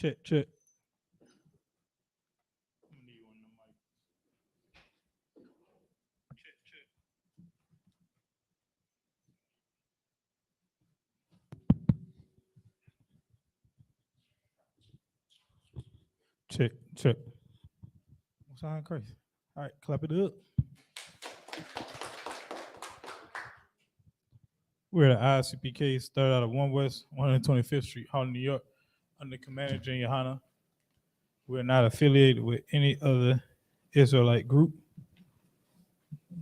Check, check. Check, check. Sound crazy. All right, clap it up. We're at I.S.U.P.K. Started out of 1 West 125th Street, Harlem, New York, under Commander General YAHANNA. We're not affiliated with any other Israelite group.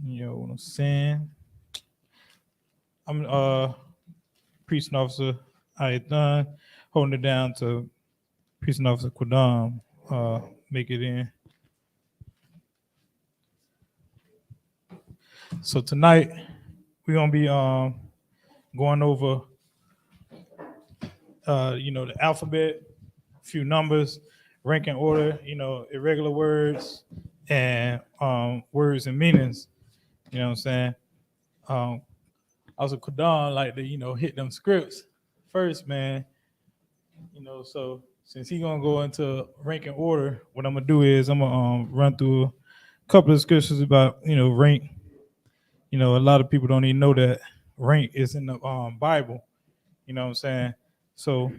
You know what I'm saying? I'm precinct officer I.S.U.P.K, holding it down to precinct officer Quadam. Make it in. So tonight we're gonna be going over the alphabet, a few numbers, ranking order, irregular words, and words and meanings. You know what I'm saying? Also Quadam like to, hit them scripts first, man. So since he's gonna go into ranking order, what I'm gonna do is I'm gonna run through a couple of scriptures about, rank. A lot of people don't even know that rank is in the Bible. You know what I'm saying? So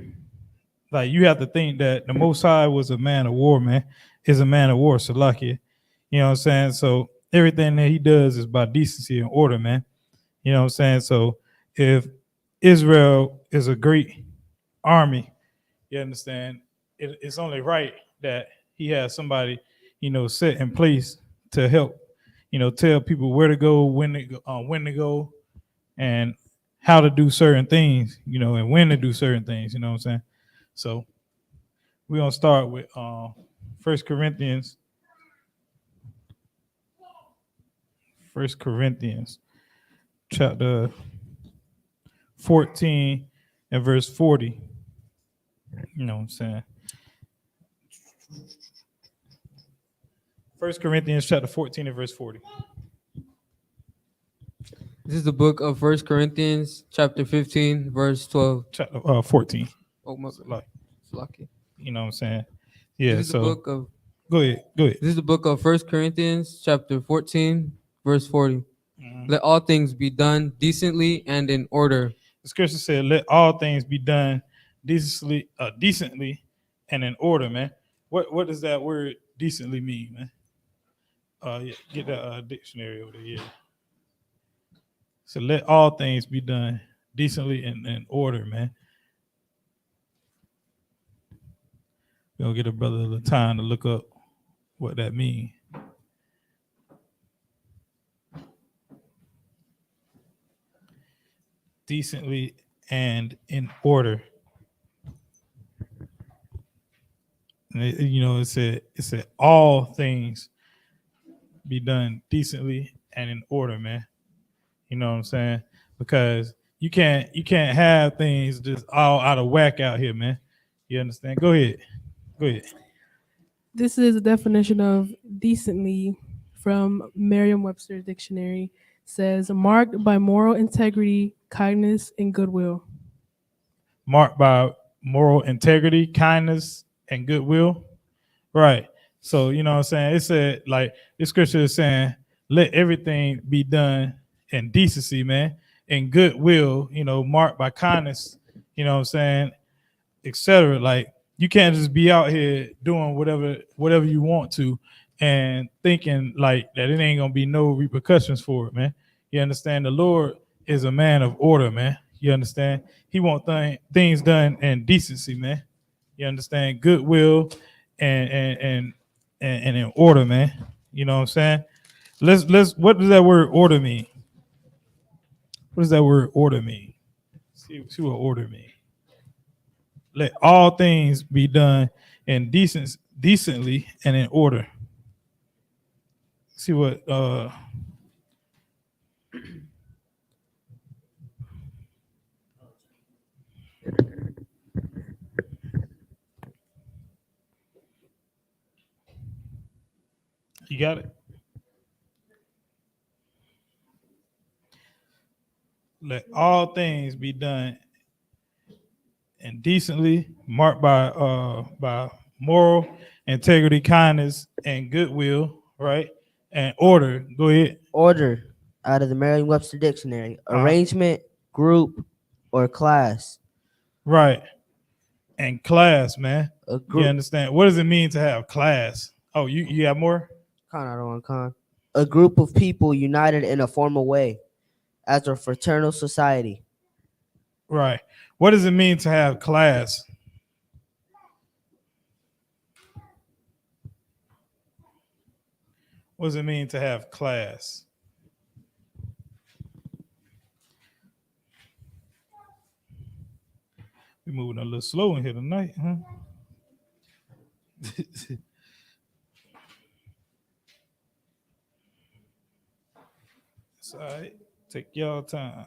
like you have to think that the Most High was a man of war, man. Is a man of war, Salakia. You know what I'm saying? So everything that he does is by decency and order, man. You know what I'm saying? So if Israel is a great army, you understand, it's only right that he has somebody, set in place to help, tell people where to go, when to go, and how to do certain things, and when to do certain things, you know what I'm saying? So we're gonna start with 1 Corinthians. 1 Corinthians chapter 14 and verse 40. You know what I'm saying? 1 Corinthians chapter 14 and verse 40. This is the book of 1 Corinthians, chapter 15, verse 12. Chapter 14. Oh, my Like, it's lucky. you know what I'm saying? Yeah, This is so the book of go ahead. This is the book of 1 Corinthians, chapter 14, verse 40. Mm-hmm. Let all things be done decently and in order. The scripture said, "Let all things be done decently and in order." Man, what does that word decently mean, man? Yeah, get that dictionary over there. Yeah. So let all things be done decently and in order, man. We'll get a brother the time to look up what that means. Decently and in order. And it said all things be done decently and in order, man. You know what I'm saying? Because you can't have things just all out of whack out here, man. You understand? Go ahead. This is a definition of decently from Merriam-Webster dictionary. Says marked by moral integrity, kindness, and goodwill. Marked by moral integrity, kindness, and goodwill. Right. So, you know what I'm saying? It said, like, this scripture is saying, let everything be done in decency, man, and goodwill, marked by kindness, you know what I'm saying, etc. Like, you can't just be out here doing whatever you want to and thinking like that it ain't gonna be no repercussions for it, man. You understand? The Lord is a man of order, man. You understand? He want things done in decency, man. You understand? Goodwill and in order, man. You know what I'm saying? Let's what does that word order mean? What does that word order mean? See what order mean. Let all things be done in decently and in order. See what you got it? Let all things be done and decently, marked by moral integrity, kindness, and goodwill, right? And order. Go ahead. Order, out of the Merriam-Webster Dictionary. Arrangement, group, or class. Right. And class, man. A You group. understand? What does it mean to have class? Oh, you have more? A group of people united in a formal way, as a fraternal society. Right. What does it mean to have class? What does it mean to have class? We're moving a little slow in here tonight, huh? It's all right. Take y'all time.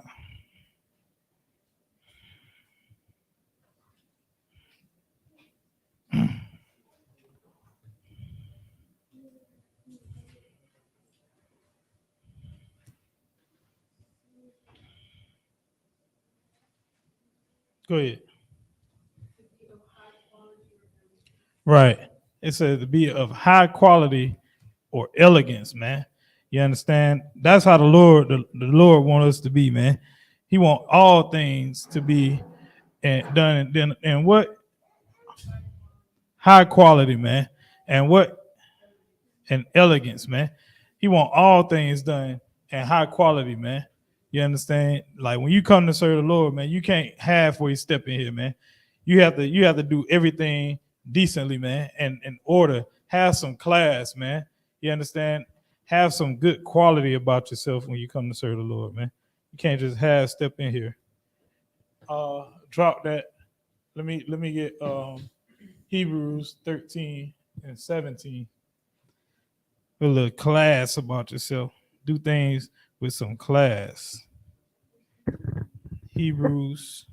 Go ahead. Right. It says to be of high quality or elegance, man. You understand? That's how the Lord want us to be, man. He want all things to be done and what high quality, man, and what and elegance, man. He want all things done in high quality, man. You understand? Like when you come to serve the Lord, man, you can't halfway step in here, man. You have to do everything decently, man, and in order. Have some class, man. You understand? Have some good quality about yourself when you come to serve the Lord, man. You can't just half step in here. Drop that. Let me get Hebrews 13 and 17. A little class about yourself. Do things with some class. Hebrews.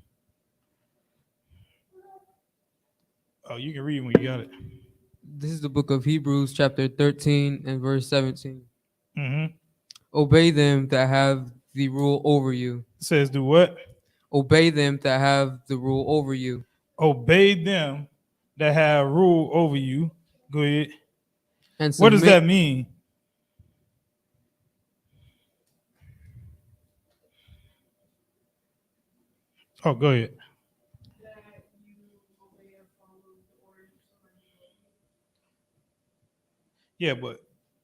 Oh, you can read when you got it. This is the book of Hebrews, chapter 13 and verse 17. Mm-hmm. Obey them that have the rule over you. It says do what? Obey them that have the rule over you. Obey them that have rule over you. Go ahead. And What does submit- that mean? Oh, go ahead. Yeah, but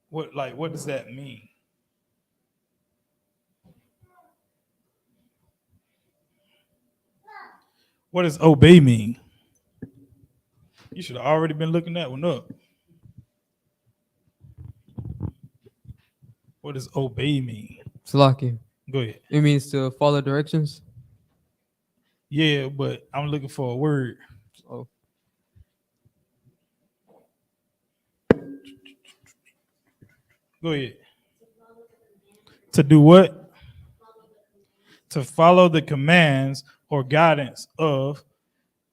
what does that mean? What does obey mean? You should have already been looking that one up. What does obey mean? Salaki. Go ahead. It means to follow directions. Yeah, but I'm looking for a word. Oh. Go ahead. To do what? To follow the commands or guidance of.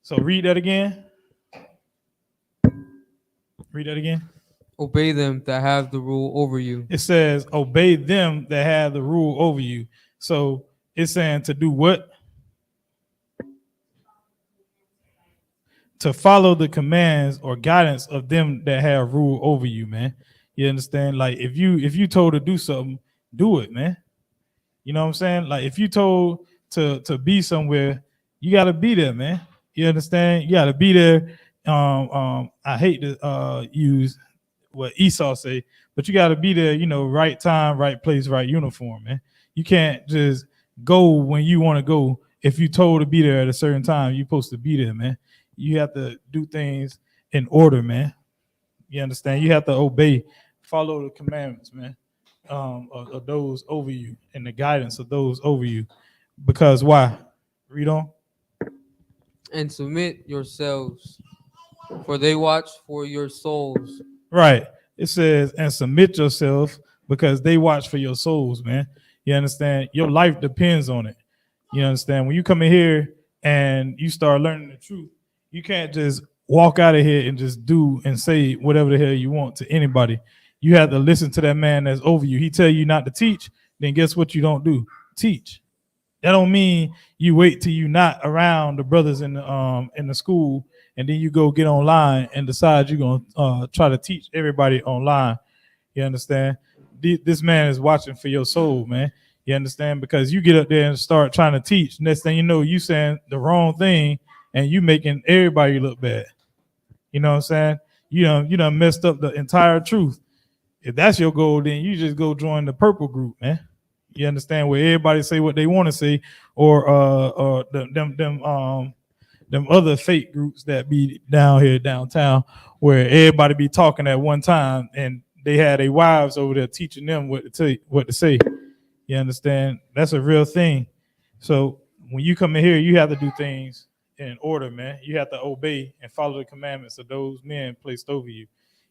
So read that again. Read that again. Obey them that have the rule over you. It says, obey them that have the rule over you. So it's saying to do what? To follow the commands or guidance of them that have rule over you, man. You understand? Like if you told to do something, do it, man. You know what I'm saying? Like if you told to be somewhere, you gotta be there, man. You understand? You gotta be there. I hate to use what Esau say, but you gotta be there, you know, right time, right place, right uniform, man. You can't just go when you want to go. If you told to be there at a certain time, you're supposed to be there, man. You have to do things in order, man. You understand? You have to obey, follow the commandments, man, of those over you and the guidance of those over you. Because why? Read on. And submit yourselves, for they watch for your souls. Right. It says, and submit yourself because they watch for your souls, man. You understand? Your life depends on it. You understand? When you come in here and you start learning the truth, you can't just walk out of here and just do and say whatever the hell you want to anybody. You have to listen to that man that's over you. He tell you not to teach, then guess what you don't do? Teach. That don't mean you wait till you not around the brothers in the school, and then you go get online and decide you're gonna try to teach everybody online. You understand? This man is watching for your soul, man. You understand? Because you get up there and start trying to teach. Next thing you know, you saying the wrong thing, and you making everybody look bad. You know what I'm saying? You done messed up the entire truth. If that's your goal, then you just go join the purple group, man. You understand? Where everybody say what they want to say, or them other fake groups that be down here downtown, where everybody be talking at one time, and they had their wives over there teaching them what to say. You understand? That's a real thing. So when you come in here, you have to do things in order, man. You have to obey and follow the commandments of those men placed over you.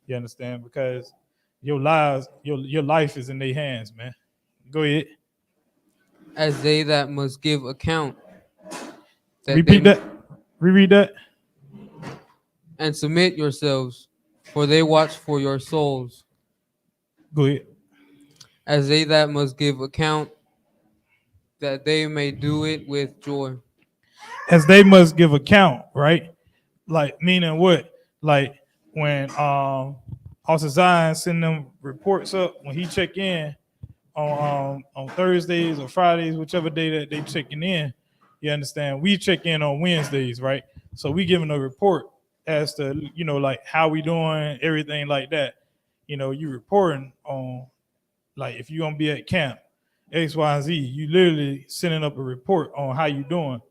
You understand? Because your life is in their hands, man. Go ahead. As they that must give account. Repeat that. Reread that. And submit yourselves, for they watch for your souls. Go ahead. As they that must give account, that they may do it with joy. As they must give account, right? Like meaning what? Like when Officer Zion send them reports up when he check in on Thursdays or Fridays, whichever day that they checking in. You understand? We check in on Wednesdays, right? So we giving a report as to like how we doing, everything like that. You reporting on like if you're gonna be at camp X, Y, and Z. You literally sending up a report on how you doing.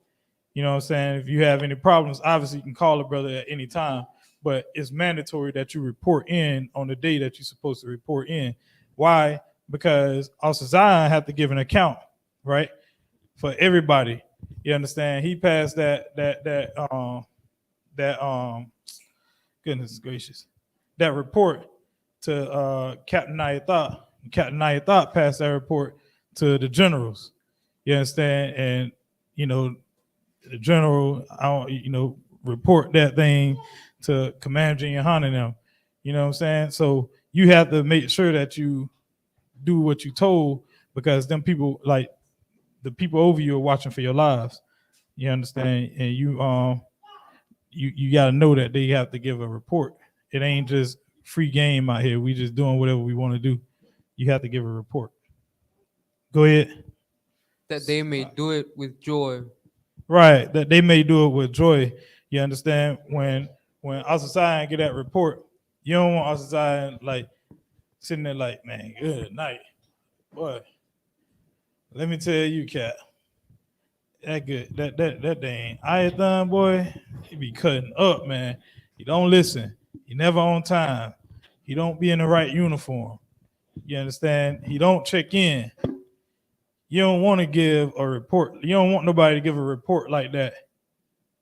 You know what I'm saying? If you have any problems, obviously you can call a brother at any time, but it's mandatory that you report in on the day that you're supposed to report in. Why? Because Officer Zion have to give an account, right? For everybody. You understand? He passed that goodness gracious, that report to Captain I.S.U.P.K. Captain I.S.U.P.K passed that report to the generals. You understand? And the general, report that thing to Commander YAHANNA and them. You know what I'm saying? So you have to make sure that you do what you told, because them people, like the people over you, are watching for your lives. You understand? And you got to know that they have to give a report. It ain't just free game out here. We just doing whatever we want to do. You have to give a report. Go ahead. That they may do it with joy. Right, that they may do it with joy. You understand? When Officer Zion get that report, you don't want Officer Zion like sitting there like, man, good night. Boy, let me tell you, Cat. That good. That dang I.S.U.P.K, boy, he be cutting up, man. He don't listen. He never on time. He don't be in the right uniform. You understand? He don't check in. You don't want to give a report. You don't want nobody to give a report like that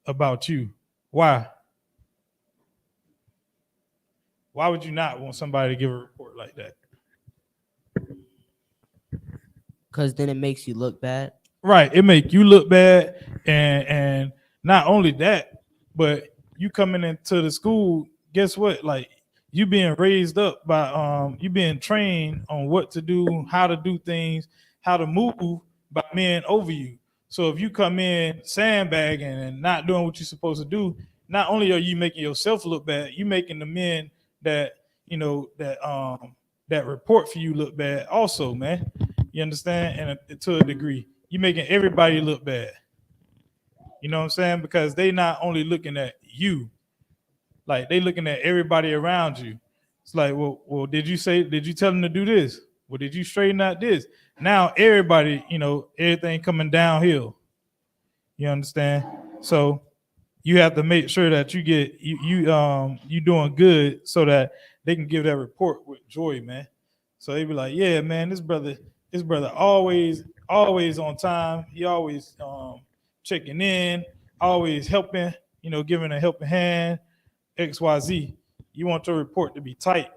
about you. Why? Why would you not want somebody to give a report like that? Because then it makes you look bad. Right. It make you look bad. And not only that, but you coming into the school, guess what? Like you being raised up by you being trained on what to do, how to do things, how to move by men over you. So if you come in sandbagging and not doing what you're supposed to do, not only are you making yourself look bad, you making the men that that report for you look bad also, man. You understand? And to a degree, you're making everybody look bad. You know what I'm saying? Because they not only looking at you, like they looking at everybody around you. It's like, well, did you tell them to do this? Well, did you straighten out this? Now everybody, everything coming downhill. You understand? So you have to make sure that you get you doing good so that they can give that report with joy, man. So they be like, yeah, man, this brother always on time. He always checking in, always helping, giving a helping hand, XYZ. You want your report to be tight.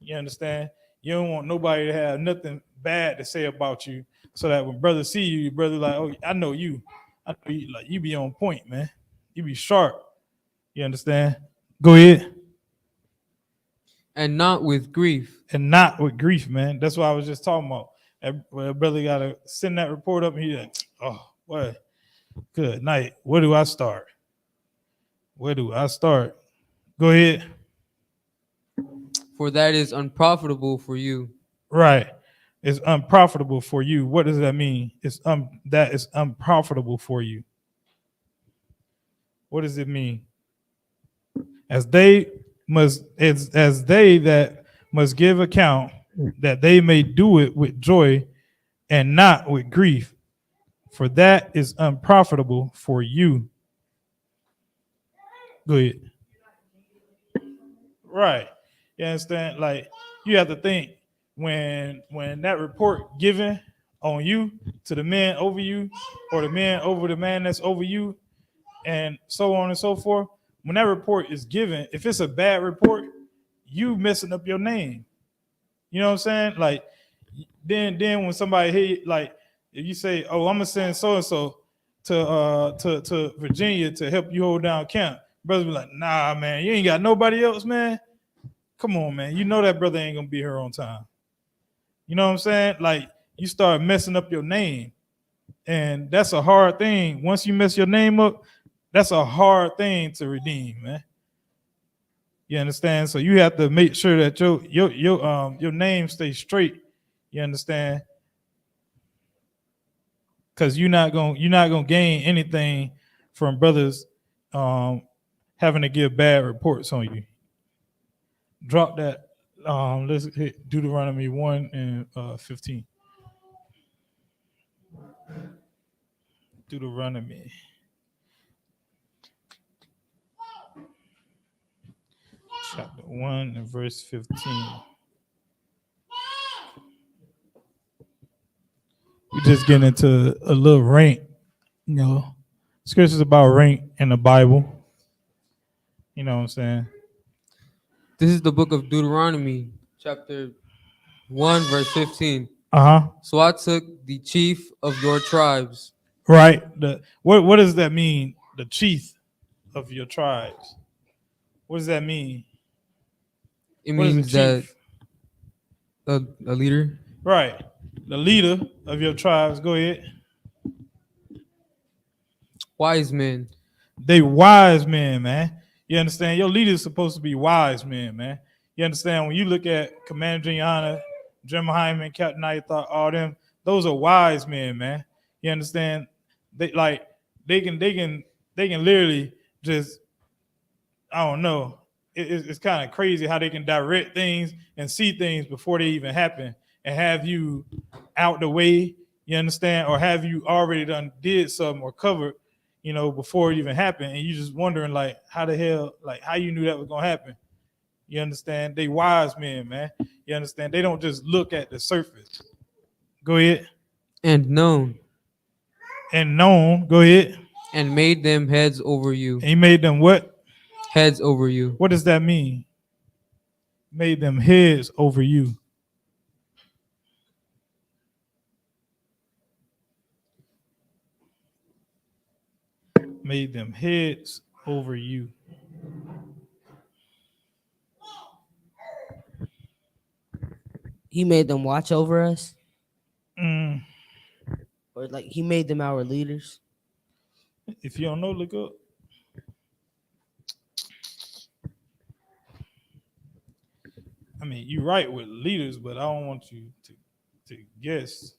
You understand? You don't want nobody to have nothing bad to say about you, so that when brother see you, your brother like, oh, I know you. I know you, like you be on point, man. You be sharp. You understand? Go ahead. And not with grief. And not with grief, man. That's what I was just talking about. That brother gotta send that report up, and he like, Oh, what? Good night. Where do I start? Where do I start? Go ahead. For that is unprofitable for you. Right. It's unprofitable for you. What does that mean? It's that is unprofitable for you. What does it mean? As they as they that must give account, that they may do it with joy and not with grief, for that is unprofitable for you. Go ahead. Right. You understand? Like, you have to think, when that report given on you to the man over you, or the man over the man that's over you, and so on and so forth. When that report is given, if it's a bad report, you messing up your name. You know what I'm saying? Like, then when somebody hit, like, if you say, "Oh, I'm gonna send so and so to Virginia to help you hold down camp," brothers be like, "Nah, man, you ain't got nobody else, man. Come on, man. You know that brother ain't gonna be here on time." You know what I'm saying? Like, you start messing up your name, and that's a hard thing. Once you mess your name up, that's a hard thing to redeem, man. You understand? So you have to make sure that your name stays straight. You understand? Because you're not gonna gain anything from brothers having to give bad reports on you. Drop that. Let's hit Deuteronomy 1 and 15. Deuteronomy chapter 1 and verse 15. We just get into a little rank, scriptures about rank in the Bible. You know what I'm saying? This is the book of Deuteronomy, chapter 1, verse 15. Uh-huh. So I took the chief of your tribes. Right. What does that mean? The chief of your tribes. What does that mean? It What is means the chief? that a leader. Right. The leader of your tribes. Go ahead. Wise men. They wise men, man. You understand? Your leader is supposed to be wise men, man. You understand? When you look at Commander Yana, Jim Hyman, Captain Thought, all them, those are wise men, man. You understand? They can literally just, I don't know. It's kind of crazy how they can direct things and see things before they even happen, and have you out the way. You understand? Or have you already done did something or covered, before it even happened, and you just wondering, like, how the hell, like, how you knew that was gonna happen. You understand? They wise men, man. You understand? They don't just look at the surface. Go ahead. And known. And known. Go ahead. And made them heads over you. And he made them what? Heads over you. What does that mean? Made them heads over you. Made them heads over you. He made them watch over us, Mm. or like he made them our leaders. If you don't know, look up. I mean, you're right with leaders, but I don't want you to guess.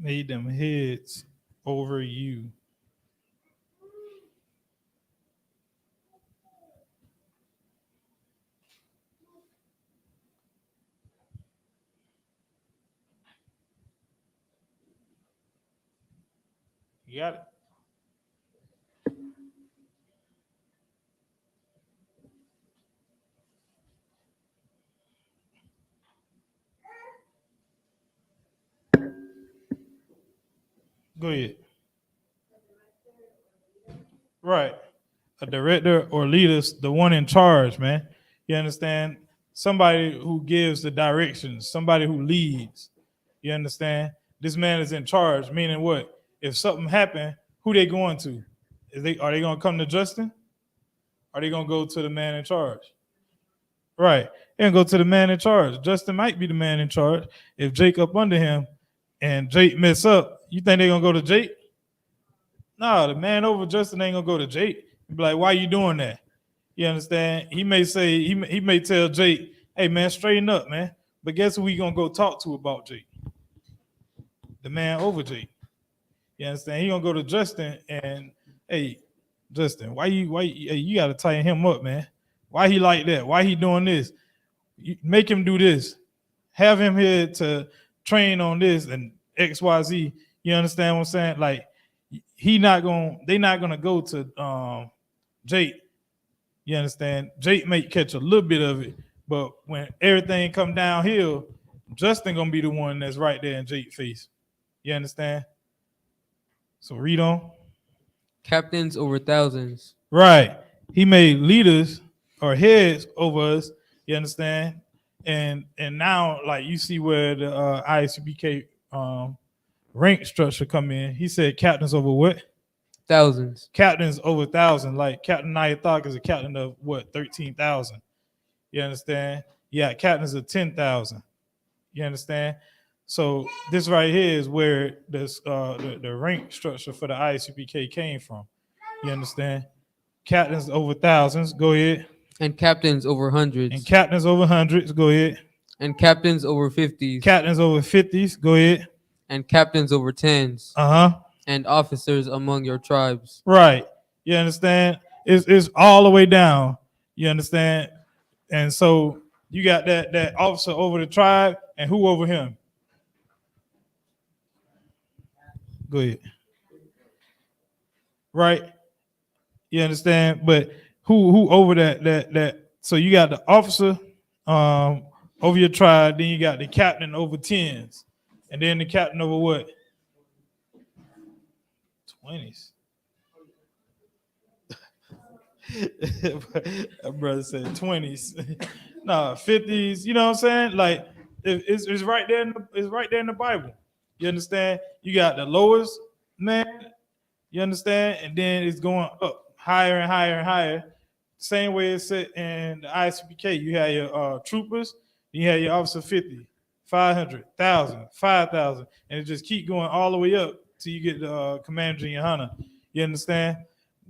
Made them heads over you. You got it? Go ahead. Right. A director or leader, the one in charge, man. You understand? somebody who gives the directions, somebody who leads. You understand? This man is in charge, meaning what? If something happened, who they going to? Are they going to come to Justin? Are they going to go to the man in charge? Right. They're going to go to the man in charge. Justin might be the man in charge. If Jake up under him and Jake mess up, you think they're going to go to Jake? No, the man over Justin ain't going to go to Jake. Be like, why you doing that? You understand? He may say, he may tell Jake, hey, man, straighten up, man. But guess who we going to go talk to about Jake? The man over Jake. You understand? He going to go to Justin and, hey, Justin, why you got to tighten him up, man. Why he like that? Why he doing this? You make him do this. Have him here to train on this and XYZ. You understand what I'm saying? Like, they not gonna go to Jake. You understand? Jake may catch a little bit of it, but when everything come downhill, Justin gonna be the one that's right there in Jake's face. You understand? So read on. Captains over thousands. Right. He made leaders or heads over us. You understand? And now, like, you see where the I.S.U.P.K rank structure come in. He said captains over what? Thousands. Captains over 1,000. Like Captain I.S.U.P.K is a captain of what? 13,000. You understand? Yeah, captains of 10,000. You understand? So this right here is where this the rank structure for the I.S.U.P.K came from. You understand? Captains over thousands. Go ahead. And captains over hundreds. And captains over hundreds. Go ahead. And captains over 50s. Captains over 50s. Go ahead. And captains over 10s. Uh-huh. And officers among your tribes. Right. You understand? It's all the way down. You understand? And so you got that officer over the tribe, and who over him? Go ahead. Right. You understand? But who over that? So you got the officer over your tribe, then you got the captain over 10s, and then the captain over what? 20s. That brother said 20s. No, 50s. You know what I'm saying? Like it's right there. It's right there in the Bible. You understand? You got the lowest man. You understand? And then it's going up higher and higher and higher. Same way it's set in the I.S.U.P.K. You have your troopers. You have your officer 50, 500, 1,000, 5,000, and it just keep going all the way up till you get the Commander YAHANNA. You understand?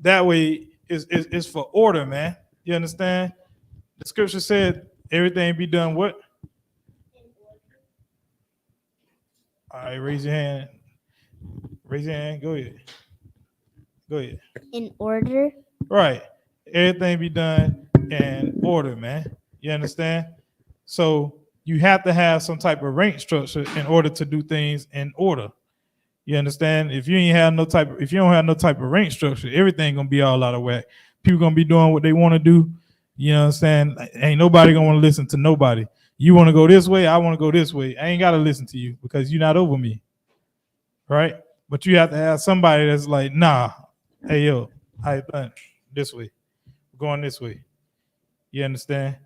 That way it's for order, man. You understand? The scripture said everything be done what? All right, raise your hand. Raise your hand. Go ahead. Go ahead. In order. Right. Everything be done in order, man. You understand? So you have to have some type of rank structure in order to do things in order. You understand? If you don't have no type of rank structure, everything gonna be all out of whack. People gonna be doing what they want to do. You know what I'm saying? Ain't nobody gonna want to listen to nobody. You want to go this way, I want to go this way. I ain't gotta listen to you because you're not over me. Right? But you have to have somebody that's like, nah, hey yo, I think this way. We're going this way. You understand?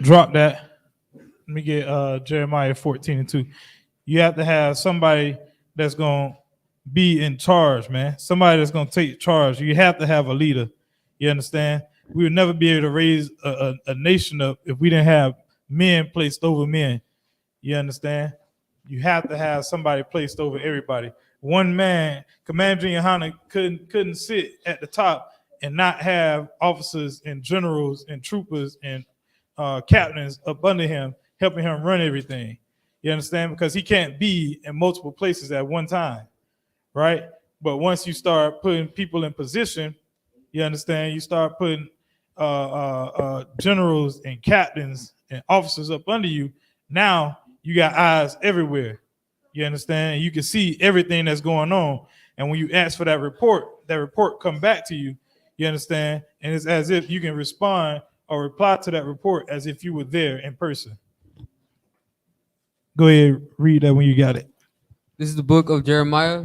Drop that. Let me get Jeremiah 14:2. You have to have somebody that's gonna be in charge, man. Somebody that's gonna take charge. You have to have a leader. You understand? We would never be able to raise a nation up if we didn't have men placed over men. You understand? You have to have somebody placed over everybody. One man, Commander YAHANNA couldn't sit at the top and not have officers and generals and troopers and captains up under him, helping him run everything. You understand? Because he can't be in multiple places at one time, right? But once you start putting people in position, you understand, you start putting generals and captains and officers up under you. Now you got eyes everywhere. You understand? You can see everything that's going on. And when you ask for that report come back to you. You understand? And it's as if you can respond or reply to that report as if you were there in person. Go ahead, read that when you got it. This is the book of Jeremiah,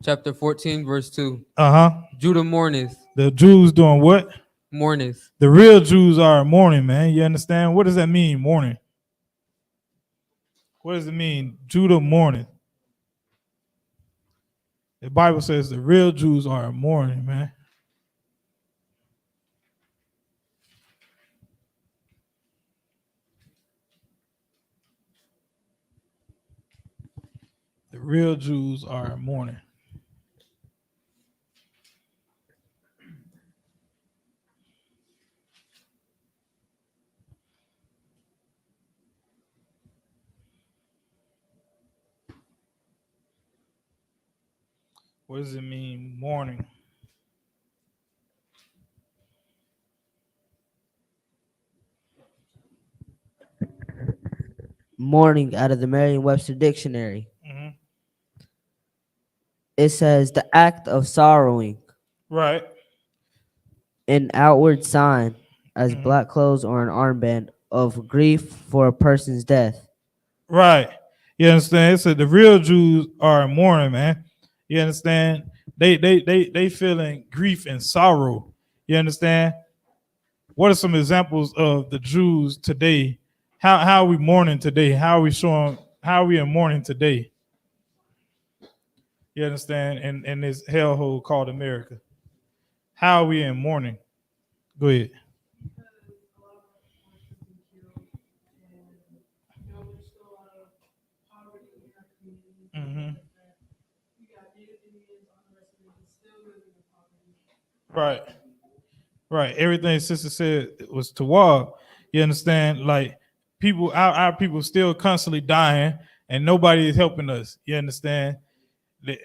chapter 14, verse 2. Uh-huh. Judah mourneth. The Jews doing what? Mourneth. The real Jews are mourning, man. You understand? What does that mean, mourning? What does it mean, Judah mourning? The Bible says the real Jews are mourning, man. The real Jews are mourning. What does it mean, mourning? Mourning out of the Merriam-Webster dictionary. Mm-hmm. It says the act of sorrowing, Right. an outward sign as Mhm. black clothes or an armband of grief for a person's death. Right. You understand? It said the real Jews are mourning, man. You understand? They feeling grief and sorrow. You understand? What are some examples of the Jews today? How are we mourning today? How are we showing how are we in mourning today? You understand? In this hellhole called America. How are we in mourning? Go ahead. Mm-hmm. Right. Right. Everything sister said was toward. You understand? Like people, our people still constantly dying and nobody is helping us. You understand?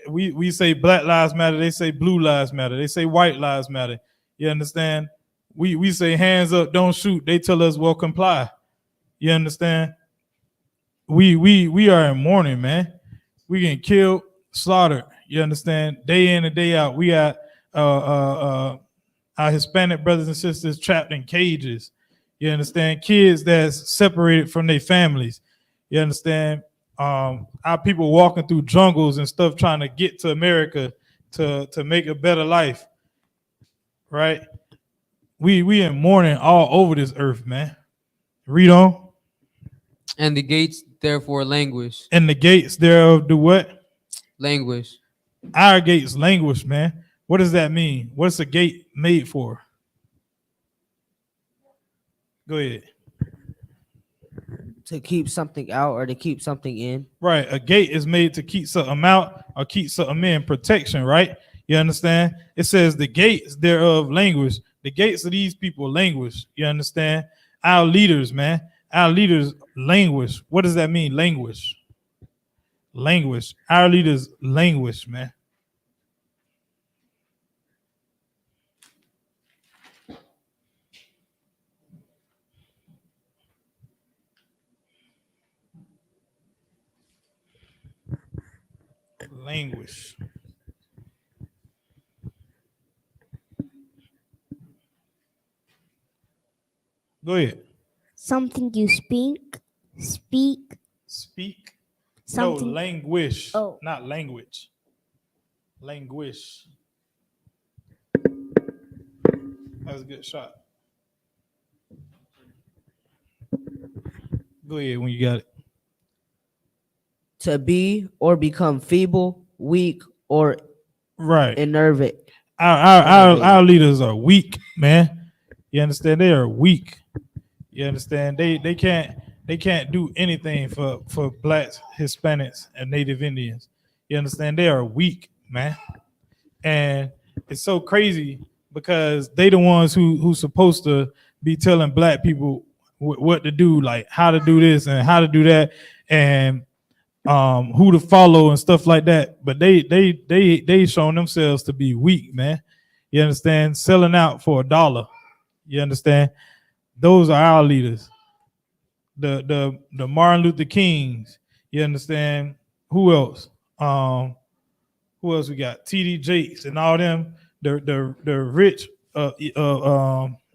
We say Black Lives Matter, they say Blue Lives Matter, they say White Lives Matter. You understand? We say hands up, don't shoot. They tell us, well, comply. You understand? We are in mourning, man. We getting killed, slaughtered. You understand? Day in and day out. We got our Hispanic brothers and sisters trapped in cages. You understand? Kids that's separated from their families. You understand? Our people walking through jungles and stuff trying to get to America to make a better life. Right? We in mourning all over this earth, man. Read on. And the gates therefore languish. And the gates thereof do what? Languish. Our gates languish, man. What does that mean? What's a gate made for? Go ahead. To keep something out or to keep something in. Right. A gate is made to keep something out or keep something in, protection, right? You understand? It says the gates thereof languish. The gates of these people languish. You understand? Our leaders, man. Our leaders languish. What does that mean? Languish. Languish. Our leaders languish, man. Languish. Go ahead. Something you speak. Speak. Something. No, languish. Oh. Not language. Languish. That was a good shot. Go ahead when you got it. To be or become feeble, weak, or Right. enervate. Our leaders are weak, man. You understand? They are weak. You understand? They can't do anything for blacks, Hispanics, and Native Indians. You understand? They are weak, man. And it's so crazy because they the ones who's supposed to be telling black people what to do, like how to do this and how to do that, and who to follow and stuff like that. But they shown themselves to be weak, man. You understand? Selling out for $1. You understand? Those are our leaders. The Martin Luther Kings. You understand? Who else? Who else we got? TD Jakes and all them. The rich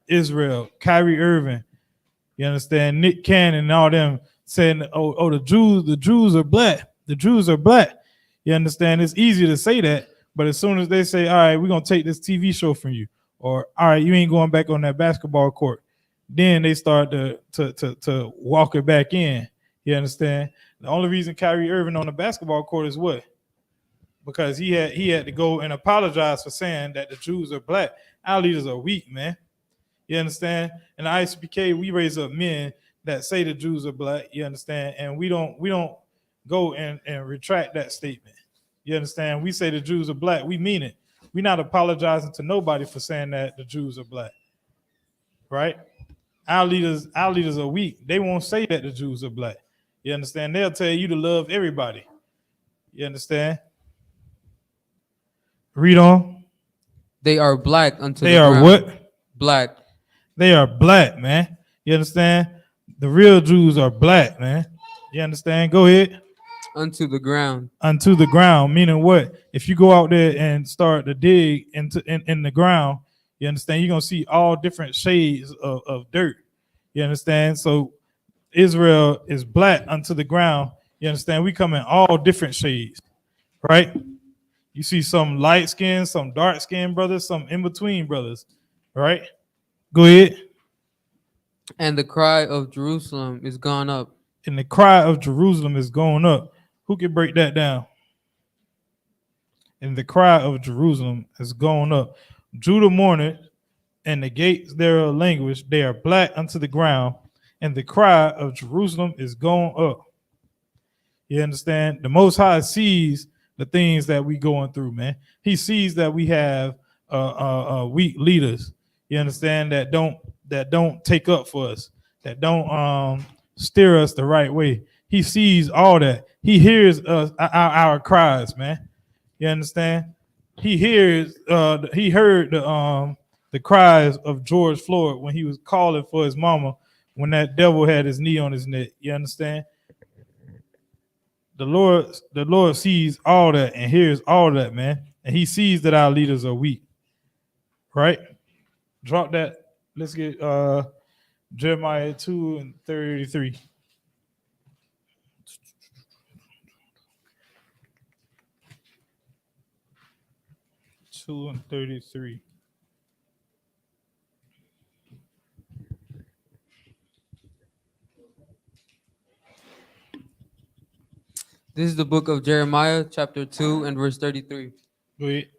Israel, Kyrie Irving. You understand? Nick Cannon and all them saying, oh, the Jews are black. The Jews are black. You understand? It's easy to say that, but as soon as they say, all right, we're gonna take this TV show from you, or all right, you ain't going back on that basketball court. Then they start to walk it back in. You understand? The only reason Kyrie Irving on the basketball court is what? Because he had to go and apologize for saying that the Jews are black. Our leaders are weak, man. You understand? In the I.S.U.P.K, we raise up men that say the Jews are black. You understand? And we don't go and retract that statement. You understand? We say the Jews are black. We mean it. We're not apologizing to nobody for saying that the Jews are black. Right? Our leaders are weak. They won't say that the Jews are black. You understand? They'll tell you to love everybody. You understand? Read on. They are black unto They the are ground. what? Black. They are black, man. You understand? The real Jews are black, man. You understand? Go ahead. Unto the ground. Unto the ground, meaning what? If you go out there and start to dig in the ground, you understand? You're gonna see all different shades of dirt. You understand? So Israel is black unto the ground. You understand? We come in all different shades, right? You see some light skin, some dark skin brothers, some in between brothers, right? Go ahead. And the cry of Jerusalem is gone up. And the cry of Jerusalem is going up. Who can break that down? And the cry of Jerusalem is going up. Judah mourneth, and the gates thereof languish. They are black unto the ground, and the cry of Jerusalem is going up. You understand? The Most High sees the things that we going through, man. He sees that we have weak leaders. You understand? That don't take up for us, that don't steer us the right way. He sees all that. He hears us our cries, man. You understand? He hears he heard the cries of George Floyd when he was calling for his mama when that devil had his knee on his neck. You understand? The Lord sees all that and hears all that, man. And he sees that our leaders are weak. Right? Drop that. Let's get Jeremiah 2:33. 2:33. This is the book of Jeremiah, chapter 2, and verse 33. Wait.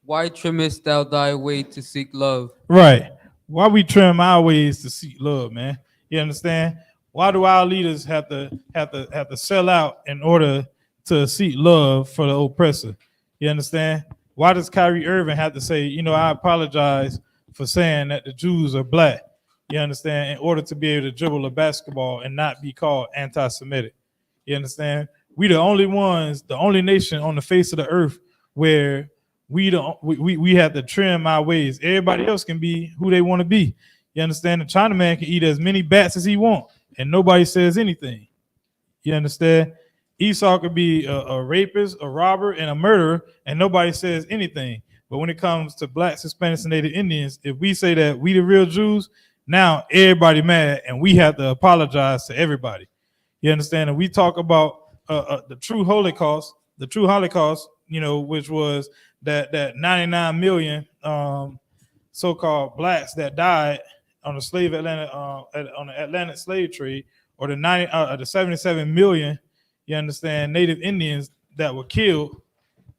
Why trimmest thou thy way to seek love? Right. Why we trim our ways to seek love, man? You understand? Why do our leaders have to sell out in order to seek love for the oppressor? You understand? Why does Kyrie Irving have to say, I apologize for saying that the Jews are black? You understand? In order to be able to dribble a basketball and not be called anti-Semitic. You understand? We the only ones, the only nation on the face of the earth where we have to trim our ways. Everybody else can be who they want to be. You understand? The Chinaman can eat as many bats as he wants, and nobody says anything. You understand? Esau could be a rapist, a robber, and a murderer, and nobody says anything. But when it comes to blacks, Hispanics, and Native Indians, if we say that we the real Jews, now everybody mad, and we have to apologize to everybody. You understand? And we talk about the true Holocaust, which was that 99 million so-called blacks that died on the slave Atlantic on the Atlantic slave trade, or the 77 million, you understand, Native Indians that were killed.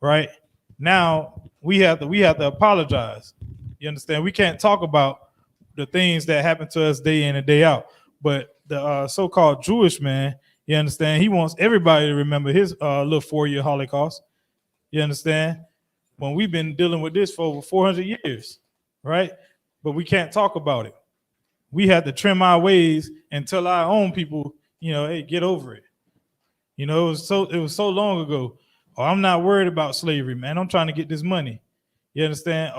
Right now, we have to apologize. You understand? We can't talk about the things that happen to us day in and day out, but the so-called Jewish man, you understand, he wants everybody to remember his little 4-year Holocaust. You understand? When we've been dealing with this for over 400 years, right? But we can't talk about it. We have to trim our ways and tell our own people, hey, get over it. It was so long ago. Oh, I'm not worried about slavery, man. I'm trying to get this money. You understand?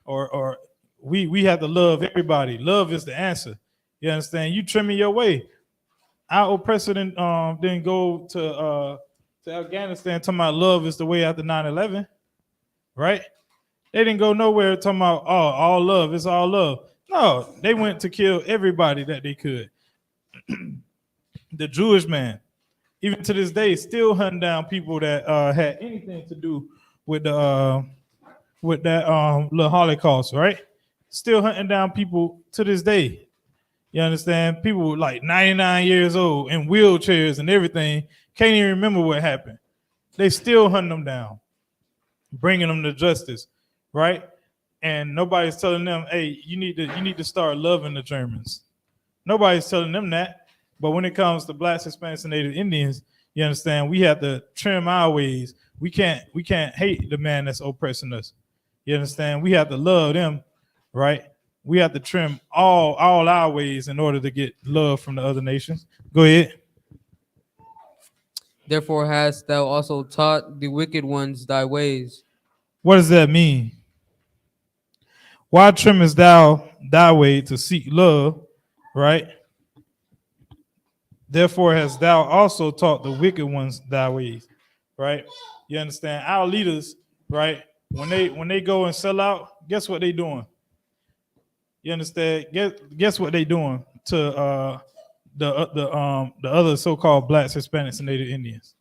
Or we have to love everybody. Love is the answer. You understand? You trimming your way. Our oppressor didn't go to Afghanistan talking about love is the way after 9/11, right? They didn't go nowhere talking about all love, it's all love. No, they went to kill everybody that they could. The Jewish man, even to this day, still hunting down people that had anything to do with that little Holocaust, right? still hunting down people to this day. You understand? People like 99 years old in wheelchairs and everything can't even remember what happened. They still hunting them down, bringing them to justice, right? And nobody's telling them, hey, you need to start loving the Germans. Nobody's telling them that. But when it comes to blacks, Hispanics, and Native Indians, you understand, we have to trim our ways. We can't hate the man that's oppressing us. You understand? We have to love them, right? We have to trim all our ways in order to get love from the other nations. Go ahead. Therefore hast thou also taught the wicked ones thy ways. What does that mean? Why trimmest thou thy way to seek love, right? Therefore hast thou also taught the wicked ones thy ways, right? You understand? Our leaders, right? When they go and sell out, guess what they doing? You understand? Guess what they doing to the other so-called blacks, Hispanics, and Native Indians?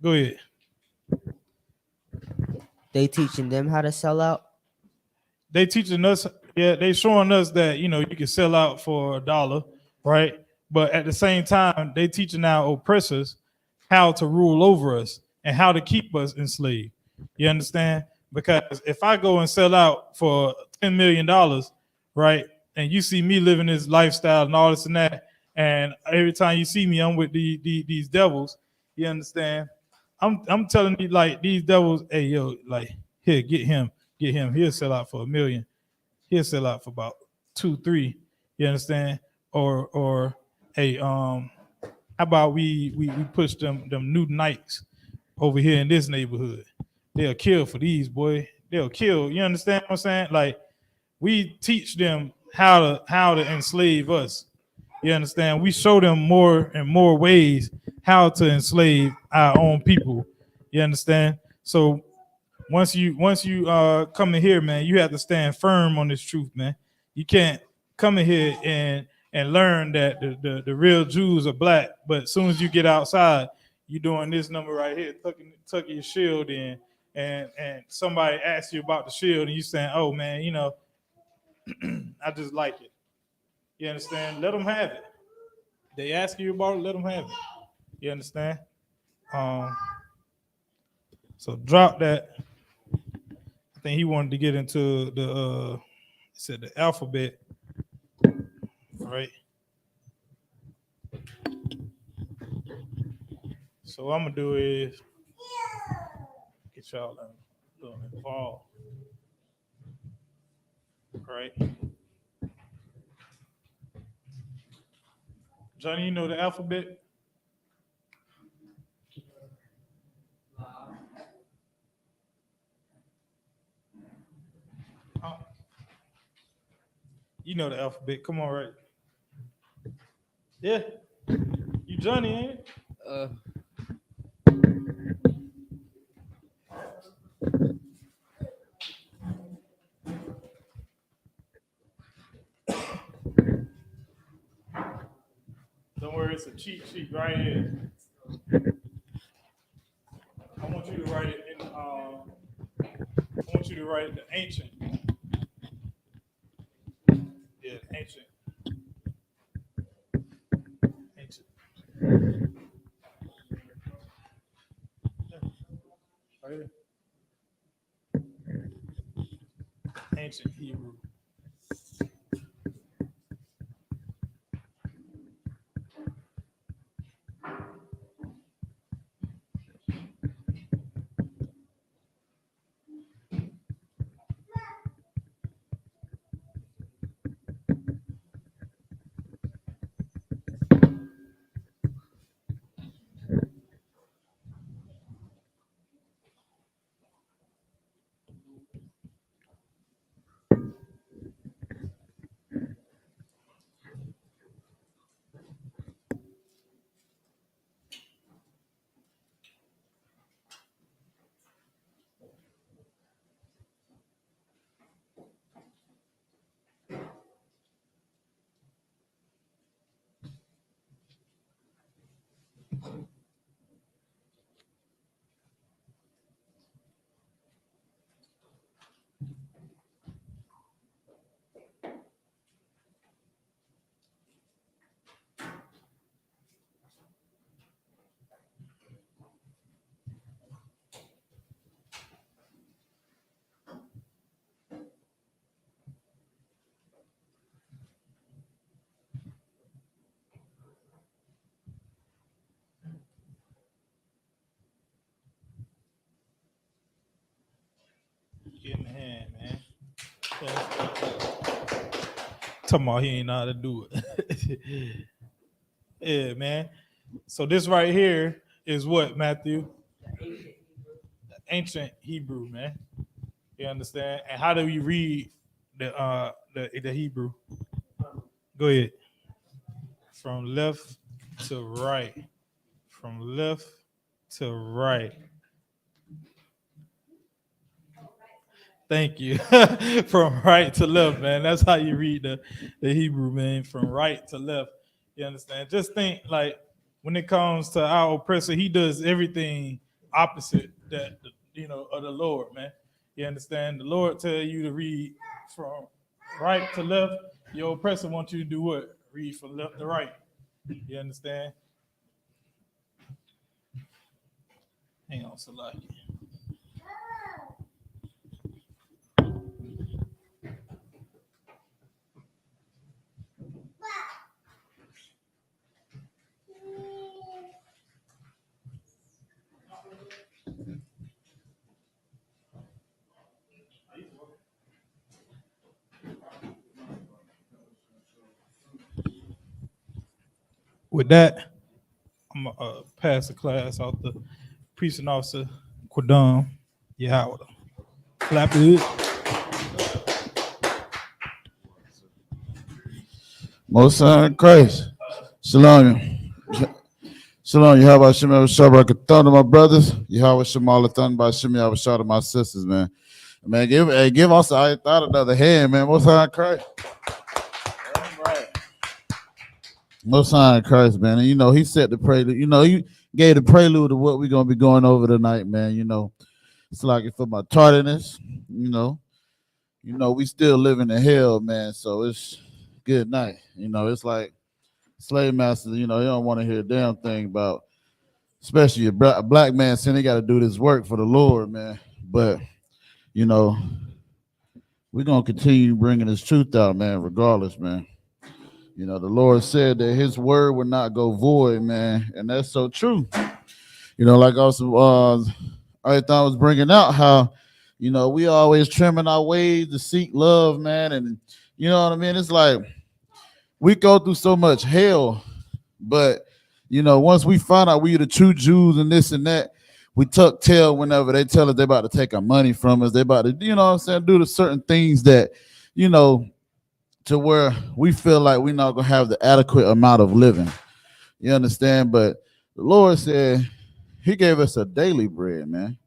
Go ahead. They teaching them how to sell out. They teaching us, yeah, they showing us that you can sell out for $1, right? But at the same time, they teaching our oppressors how to rule over us and how to keep us enslaved. You understand? Because if I go and sell out for $10 million, right, and you see me living this lifestyle and all this and that, and every time you see me, I'm with these devils. You understand? I'm telling you, like, these devils, hey yo, like, here, get him. He'll sell out for $1 million. He'll sell out for about 2, 3. You understand? Or hey, how about we push them new Nikes over here in this neighborhood? They'll kill for these, boy. They'll kill. You understand what I'm saying? Like, we teach them how to enslave us. You understand? We show them more and more ways how to enslave our own people. You understand? So once you come in here, man, you have to stand firm on this truth, man. You can't come in here and learn that the real Jews are black, but as soon as you get outside, you're doing this number right here, tucking your shield in, and somebody asks you about the shield, and you saying, "Oh man, I just like it." You understand? Let them have it. They ask you about it, let them have it. You understand? So drop that. I think he wanted to get into the said the alphabet, right? So what I'm gonna do is get y'all involved, right? Johnny, you know the alphabet? Huh? You know the alphabet. Come on, right? Yeah. You Johnny, ain't it? Uh, Don't worry, it's a cheat sheet right here. I want you to write it in. I want you to write the ancient. Yeah, ancient. Ancient. Yeah, right here. Ancient Hebrew. the hand, man. Talking about he ain't know how to do it. Yeah, man. So this right here is what, Matthew? The ancient Hebrew, man. You understand? And how do you read the Hebrew? Go ahead. From left to right. From left to right. Thank you. From right to left, man. That's how you read the Hebrew, man. From right to left. You understand? Just think, like, when it comes to our oppressor, he does everything opposite that, of the Lord, man. You understand? The Lord tell you to read from right to left. Your oppressor wants you to do what? Read from left to right. You understand? Hang on, Salaki. With that, I'm going to pass the class out to Precinct Officer Quadam Yahweh. Clap it. Most High in Christ. Shalom. Shalom. Yahweh Shem Shabbat my brothers. Yahweh Shemal Thun by Shem Yahweh Shah to my sisters, man. Man, give us I thought another hand, man. Most High in Christ. All right. Most High in Christ, man. And he set the prelude. He gave the prelude of what we're gonna be going over tonight, man. It's like for my tardiness, we still living in hell, man. So it's good night. It's like slave masters, they don't want to hear a damn thing about, especially a black man saying they got to do this work for the Lord, man. But, we're going to continue bringing this truth out, man, regardless, man. The Lord said that his word would not go void, man. And that's so true. Like also, I thought I was bringing out how, we always trimming our ways to seek love, man. And you know what I mean? It's like, we go through so much hell, but once we find out we the true Jews and this and that, we tuck tail whenever they tell us they're about to take our money from us. They about to, do the certain things that, to where we feel like we're not gonna have the adequate amount of living. You understand? But the Lord said he gave us a daily bread, man.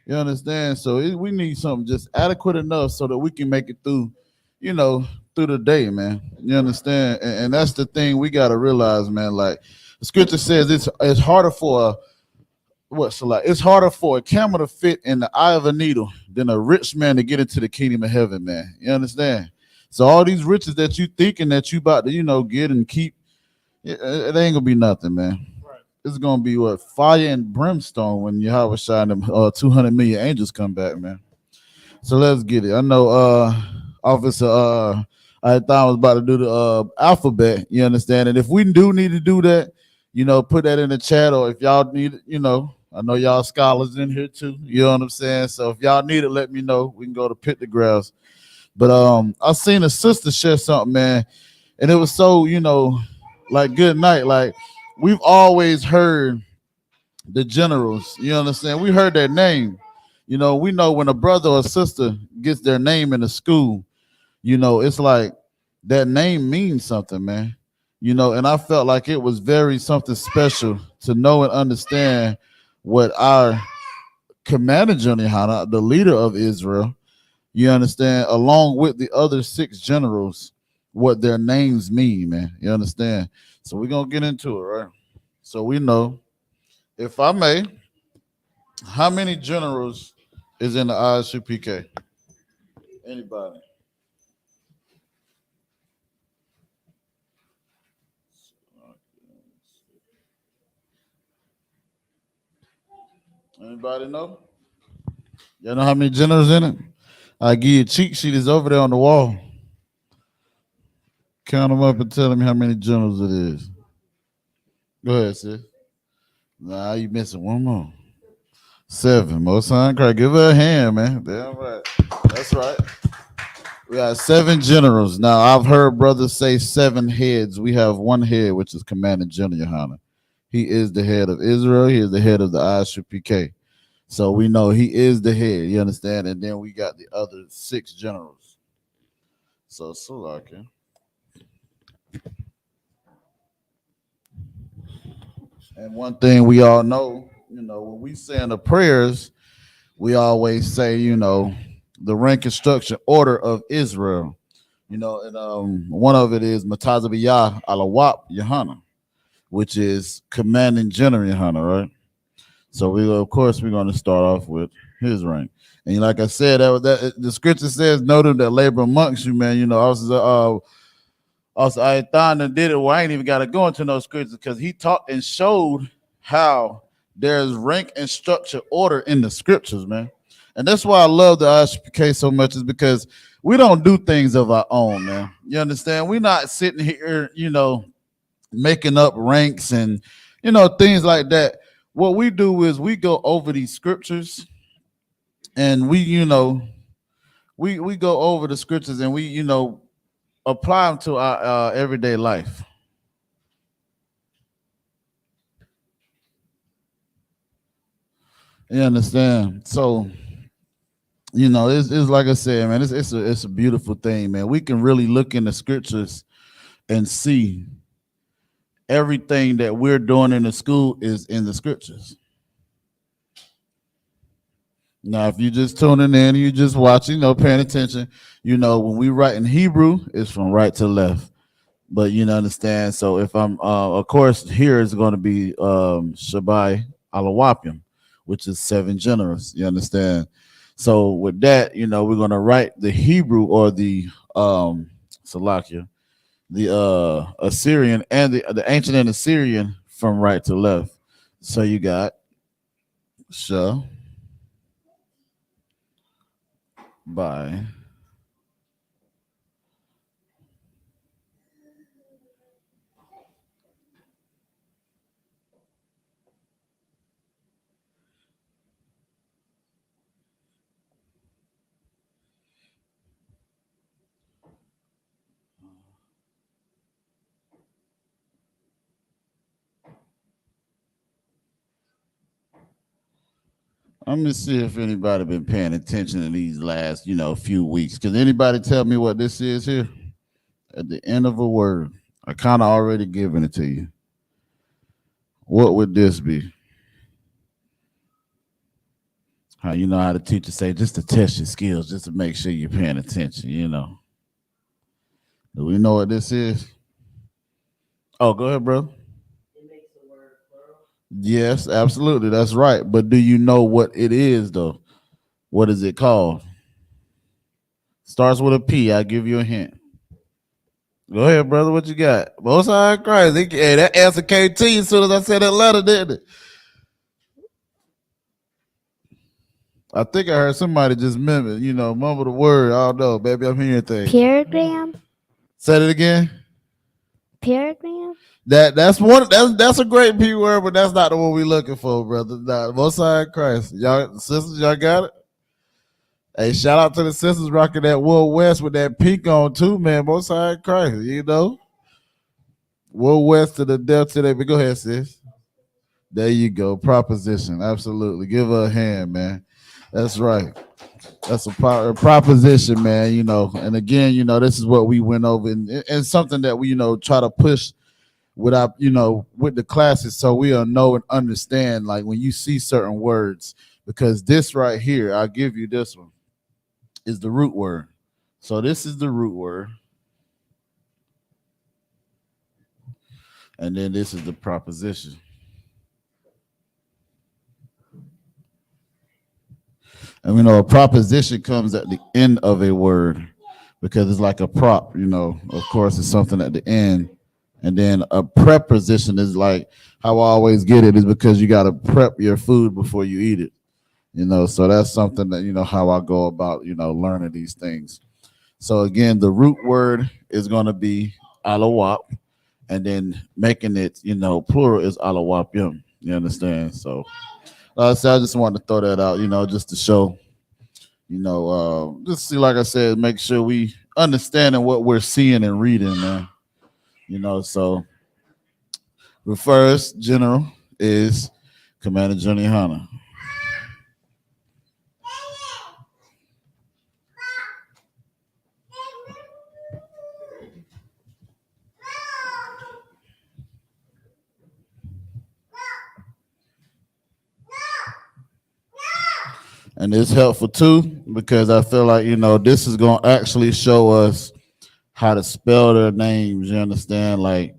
You understand? So we need something just adequate enough so that we can make it through, through the day, man. You understand? And that's the thing we got to realize, man. Like the scripture says, it's harder for it's harder for a camel to fit in the eye of a needle than a rich man to get into the kingdom of heaven, man. You understand? So all these riches that you thinking that you about to, get and keep, it ain't gonna be nothing, man. Right. It's gonna be what, fire and brimstone when Yahweh shine them 200 million angels come back, man. So let's get it. I know Officer I thought I was about to do the alphabet, you understand? And if we do need to do that, put that in the chat, or if y'all need it, I know y'all scholars in here too, you know what I'm saying? So if y'all need it, let me know. We can go to pictographs. But I seen a sister share something, man, and it was so, like good night. Like we've always heard the generals, you understand? We heard their name. We know when a brother or sister gets their name in the school, it's like that name means something, man. And I felt like it was very something special to know and understand what our commander, YAHANNA, the leader of Israel, you understand, along with the other 6 generals, what their names mean, man. You understand? So we're going to get into it, right? So we know, if I may, how many generals is in the I.S.U.P.K? Anybody? Anybody know? Y'all know how many generals in it? I give you a cheat sheet. Is over there on the wall. Count them up and tell me how many generals it is. Go ahead, sis. Nah, you missing one more. 7. Most High in Christ. Give her a hand, man. Damn right. That's That's right. We got 7 generals. Now, I've heard brothers say 7 heads. We have 1 head, which is Commanding General YAHANNA. He is the head of Israel. He is the head of the I.S.U.P.K. So we know he is the head. You understand? And then we got the other 6 generals. So, Sulaka. And one thing we all know, when we saying the prayers, we always say, the rank and structure order of Israel. And one of it is Matazabiyah Alawap YAHANNA, which is Commanding General YAHANNA, right? So we're going to start off with his rank. And like I said, that the scripture says, know them that labor amongst you, man. Also, I.S.U.P.K did it. Well, I ain't even got to go into no scriptures because he taught and showed how there's rank and structure order in the scriptures, man. And that's why I love the I.S.U.P.K so much, is because we don't do things of our own, man. You understand? We're not sitting here, making up ranks and, things like that. What we do is we go over these scriptures and we go over the scriptures and we, apply them to our everyday life. You understand? So, it's like I said, man, it's a beautiful thing, man. We can really look in the scriptures and see everything that we're doing in the school is in the scriptures. Now, if you're just tuning in, you just watching, paying attention, when we write in Hebrew, it's from right to left. But understand. So if I'm, of course, here is going to be Shabai Alawapim, which is 7 generals. You understand? So with that, we're going to write the Hebrew or the Salakia, the Assyrian and the ancient and Assyrian from right to left. So you got Shabai. Let me see if anybody been paying attention in these last, few weeks. Can anybody tell me what this is here? At the end of a word, I kind of already given it to you. What would this be? How how the teacher say, just to test your skills, just to make sure you're paying attention, Do we know what this is? Oh, go ahead, bro. Yes, absolutely. That's right. But do you know what it is, though? What is it called? Starts with a P. I'll give you a hint. Go ahead, brother. What you got? Most High Christ. Hey, that answer came to you as soon as I said that letter, didn't it? I think I heard somebody just mimic, mumble the word. I don't know, baby. I'm hearing things. Paragram? Say it again. Paragram? That's a great P word, but that's not the one we looking for, brother. Nah, Most High Christ. Y'all sisters, y'all got it? Hey, shout out to the sisters rocking that Wool West with that pink on too, man. Most High Christ, Wool West to the death today. But go ahead, sis. There you go. Proposition. Absolutely. Give her a hand, man. That's right. That's a proposition, man. And again, this is what we went over and something that we, try to push with our, with the classes, so we'll know and understand, like when you see certain words, because this right here, I'll give you this one, is the root word. So this is the root word. And then this is the proposition. And we know a proposition comes at the end of a word because it's like a prop, of course, it's something at the end. And then a preposition is like how I always get it is because you got to prep your food before you eat it, so that's something that, how I go about, learning these things. So again, the root word is going to be alawap, and then making it, plural is alawapim. You understand? So I just wanted to throw that out, just to show, Just see, like I said, make sure we understanding what we're seeing and reading, man. So the first general is Commander Johnny Hanna. And it's helpful too because I feel like this is gonna actually show us how to spell their names. You understand? Like,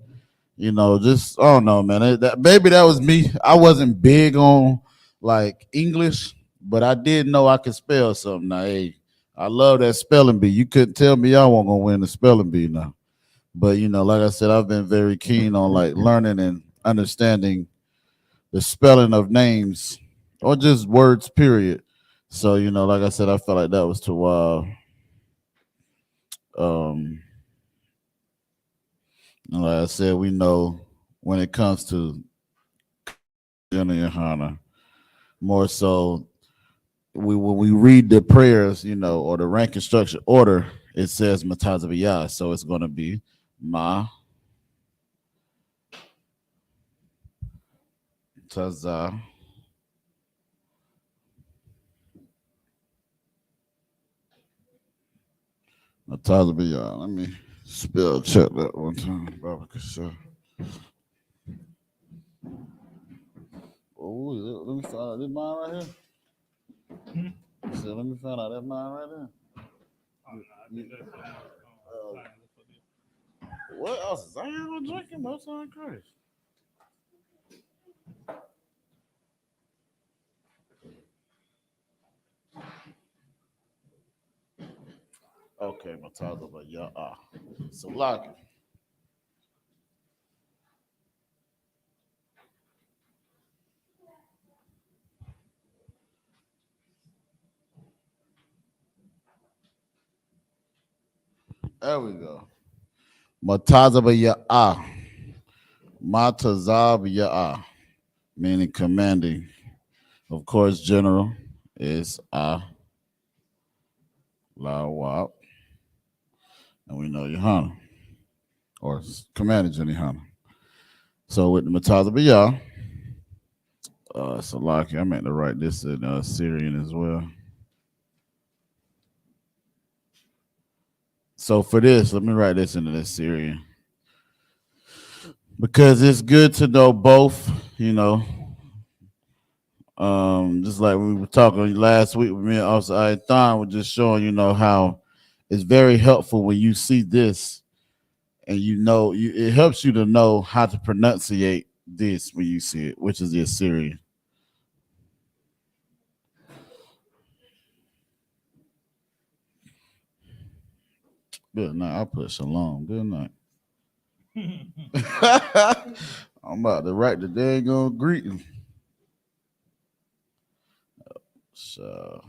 just I don't know, man. Maybe that was me. I wasn't big on like English, but I did know I could spell something. Now, hey, I love that spelling bee. You couldn't tell me I wasn't gonna win the spelling bee now. But like I said, I've been very keen on like learning and understanding the spelling of names or just words, period. So, like I said, I felt like that was too wild. Like I said, we know when it comes to YAHANNA, more so when we read the prayers, or the rank instruction order, it says Matazaviyah. So it's going to be Ma Taza. Matazaviyah. Let me spell check that one time. Oh, let me find out this mine right here. So let me find out that mine right there. What else is I ever drinking? Most on Christ. Okay, Matazaviyah. So lock it. There we go. Matazaviyah. Matazaviyah. Meaning commanding. Of course, general is Lawap. And we know YAHANNA. Or Commander Johnny Hanna. So with the Matazaviyah, Salaki, I meant to write this in Syrian as well. So for this, let me write this into the Syrian. Because it's good to know both, just like we were talking last week with me and Officer I.S.U.P.K was just showing, how it's very helpful when you see this and it helps you to know how to pronunciate this when you see it, which is the Assyrian. Good night. I'll put Shalom. Good night. I'm about to write the dang greeting. So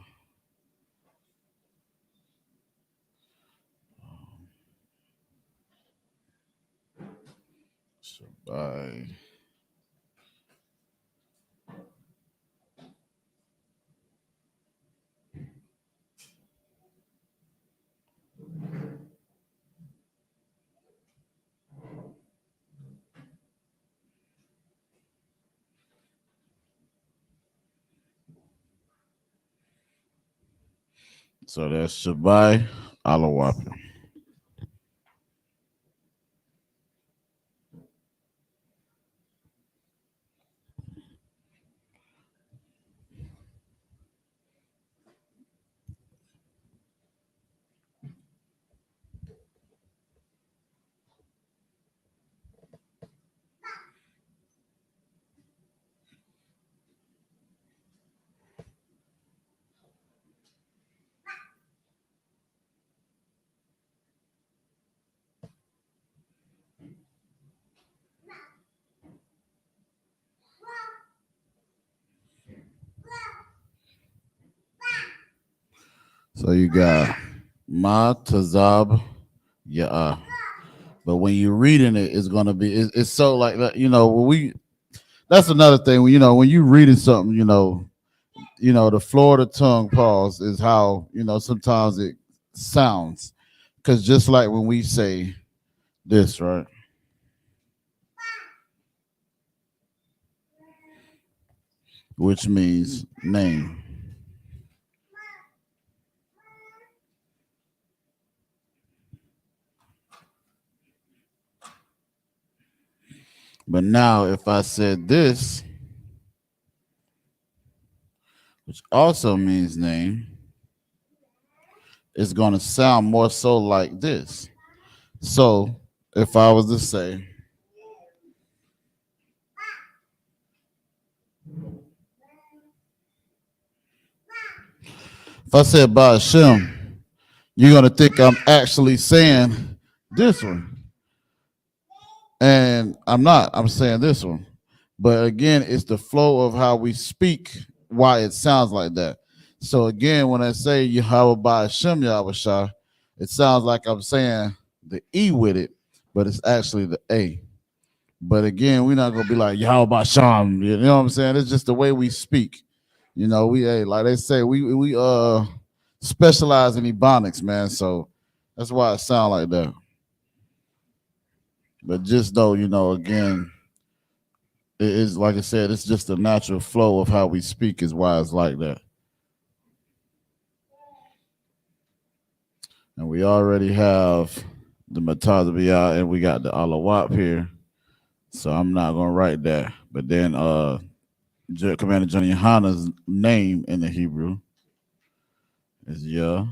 bye. So that's Shabbai Alawapi. So you got Ma Tazab Ya'ah. But when you're reading it, it's gonna be it's so like that, when that's another thing, when you're reading something, the floor of the tongue, pause, is how, sometimes it sounds. Because just like when we say this, right? Which means name. But now if I said this, which also means name, it's going to sound more so like this. So if I was to say, if I said by Hashem, you're going to think I'm actually saying this one. And I'm not. I'm saying this one. But again, it's the flow of how we speak, why it sounds like that. So again, when I say Yahweh by Hashem Yahweh Shah, it sounds like I'm saying the E with it, but it's actually the A. But again, we're not gonna be like Yahweh by Sham. You know what I'm saying? It's just the way we speak. Like they say, we specialize in ebonics, man. So that's why it sounds like that. But just though, again, it is like I said, it's just a natural flow of how we speak is why it's like that. And we already have the Matazabiyah and we got the I.S.U.P.K here. So I'm not gonna write that. But then Commander Johnny Yohanna's name in the Hebrew is Yah.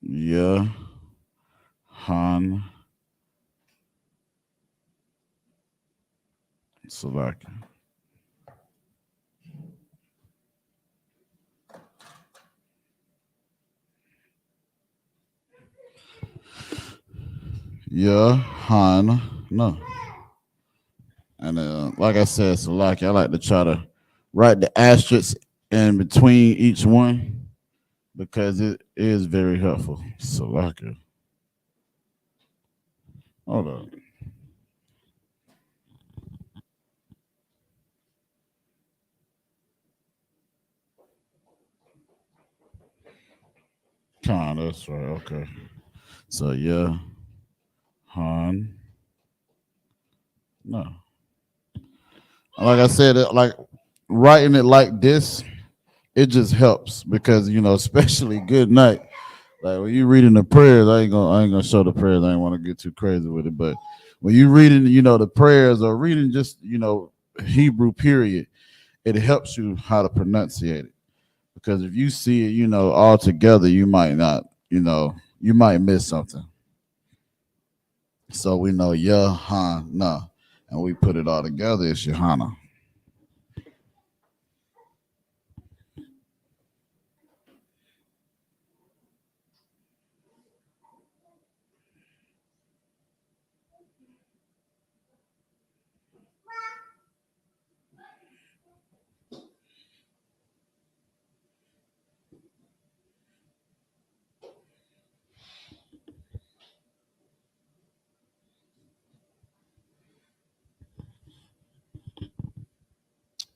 Yahanna. Select. Yahanna. No. And like I said, Select, I like to try to write the asterisks in between each one because it is very helpful. Select. Hold on. Khan, that's right. Okay. So yeah, Han. No. Like I said, like writing it like this, it just helps because especially good night. Like when you reading the prayers, I ain't gonna show the prayers. I ain't want to get too crazy with it, but when you reading, the prayers or reading just Hebrew period, it helps you how to pronunciate it. Because if you see it, all together, you might not, you might miss something. So we know Yahanna, and we put it all together, it's Yahanna.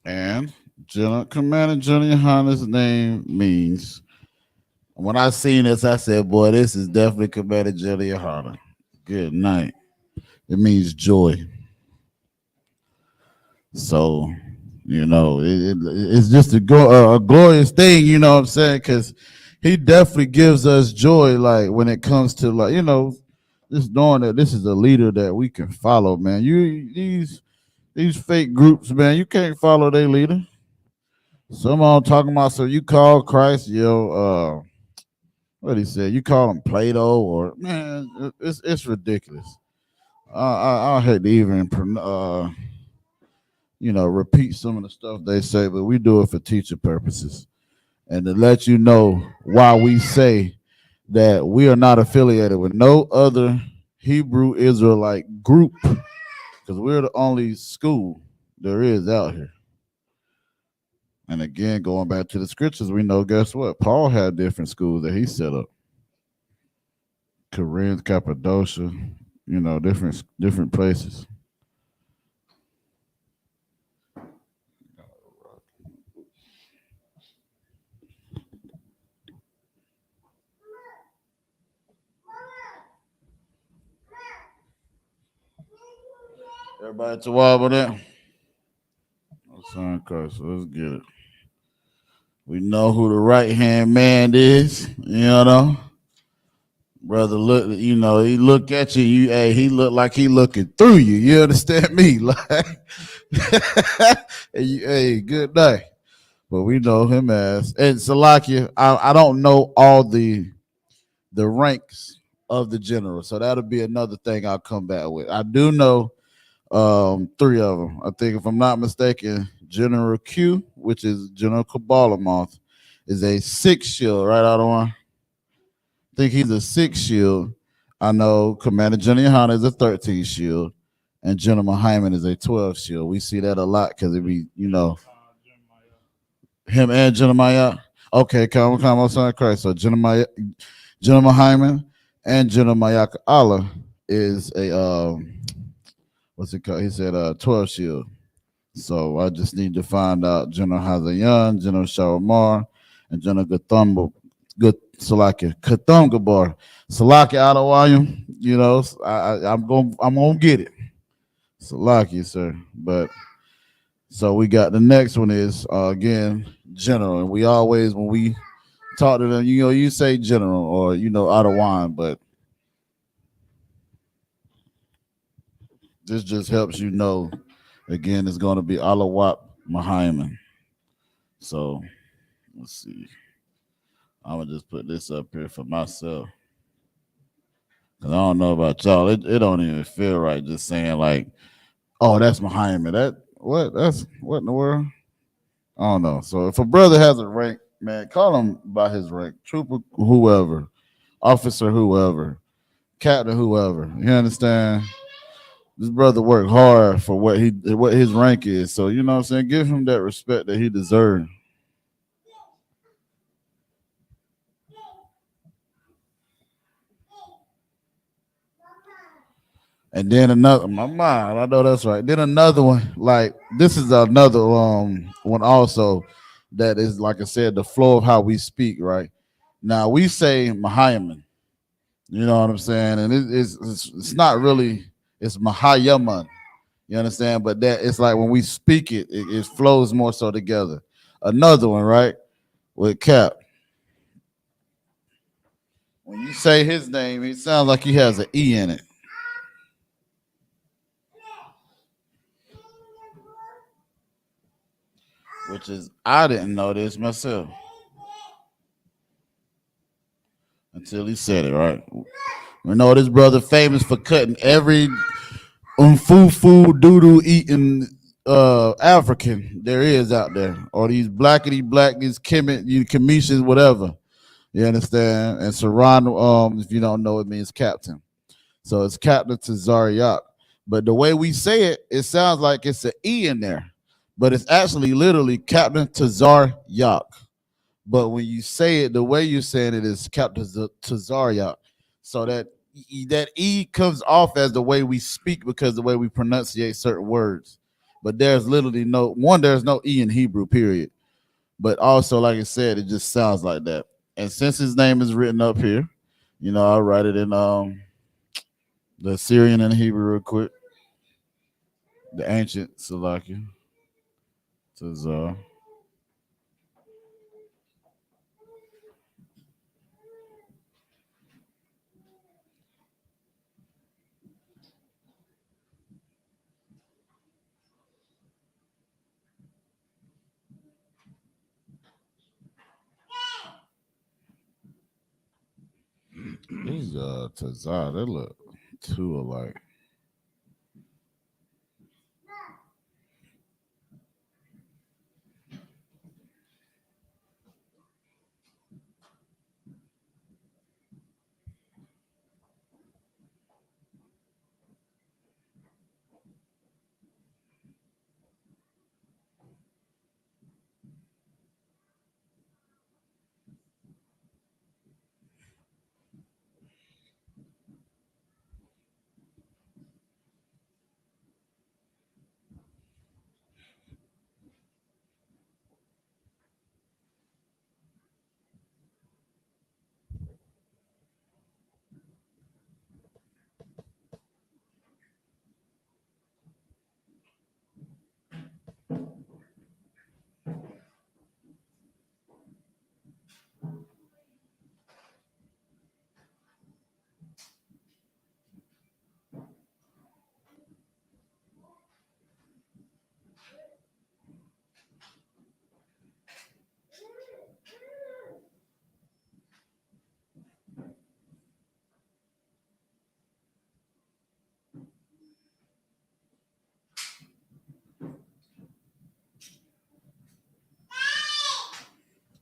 And Commander Johnny Yohanna's name means, when I seen this, I said, boy, this is definitely Commander Johnny Yohanna. Good night. It means joy. So, it's just a glorious thing, you know what I'm saying? Because he definitely gives us joy, like when it comes to just knowing that this is a leader that we can follow, man. These fake groups, man, you can't follow their leader. Someone talking about, so you call Christ, what he said, you call him Plato, or man, it's ridiculous. I hate to even repeat some of the stuff they say, but we do it for teacher purposes and to let you know why we say that we are not affiliated with no other Hebrew Israelite group, because we're the only school there is out here. And again, going back to the scriptures, we know, guess what? Paul had different schools that he set up. Corinth, Cappadocia, different places. Everybody to wobble that? Son Christ, let's get it. We know who the right hand man is, Brother, look, he look at you, he look like he looking through you. You understand me? Like, hey, good night. But we know him as, and Salakia, I don't know all the ranks of the general, so that'll be another thing I'll come back with. I do know three of them. I think, if I'm not mistaken, General Q, which is General Kabbalah Moth, is a 6 shield, right, out of one. I think he's a 6 shield. I know Commander General YAHANNA is a 13 shield, and General Hyman is a 12 shield. We see that a lot because it be, him and Jeremiah. Okay, come on, son of Christ. So Jeremiah Hyman and Jeremiah Allah is a what's it called? He said 12 shield. So I just need to find out General Hazayan, General Shawamar, and General Gatham Gabar. Salaki Alawayim, I'm gonna get it. Salaki, sir. But so we got the next one is again General. And we always, when we talk to them, you say General or Adawan, but this just helps again, it's going to be Alawat Mahaiman. So let's see. I'm gonna just put this up here for myself, because I don't know about y'all. It don't even feel right just saying like, oh, that's Mahaiman. That's what in the world? I don't know. So if a brother has a rank, man, call him by his rank. Trooper, whoever, officer, whoever, captain, whoever. You understand? This brother worked hard for what his rank is. So you know what I'm saying? Give him that respect that he deserves. And then another, my mind, I know that's right. Then another one, like this is another one also that is, like I said, the flow of how we speak, right? Now we say Mahayaman, you know what I'm saying? And it's not really, it's Mahayaman, you understand? But that it's like when we speak it flows more so together. Another one, right? With Cap. When you say his name, it sounds like he has an E in it. Which is, I didn't know this myself until he said it, right? We know this brother famous for cutting every fufu doodoo eating African there is out there, or these blackity black, these Kamishas, whatever. You understand? And Saran, if you don't know, it means captain. So it's Captain Tazariak. But the way we say it, it sounds like it's an E in there, but it's actually literally Captain Tazariak. But when you say it, the way you're saying it is Captain Tazariak. So that E comes off as the way we speak because the way we pronunciate certain words. But there's literally there's no E in Hebrew, period. But also, like I said, it just sounds like that. And since his name is written up here, I'll write it in the Syrian and Hebrew real quick. The ancient Salakia. Tazar. These Tazar, they look too alike.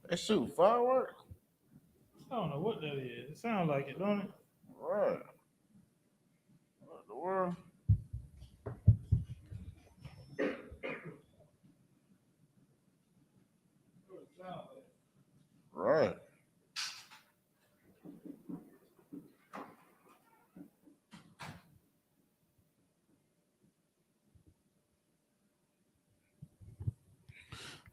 They shoot fireworks. I don't know what that is. It sounds like it, don't it? Right. What the world? Right.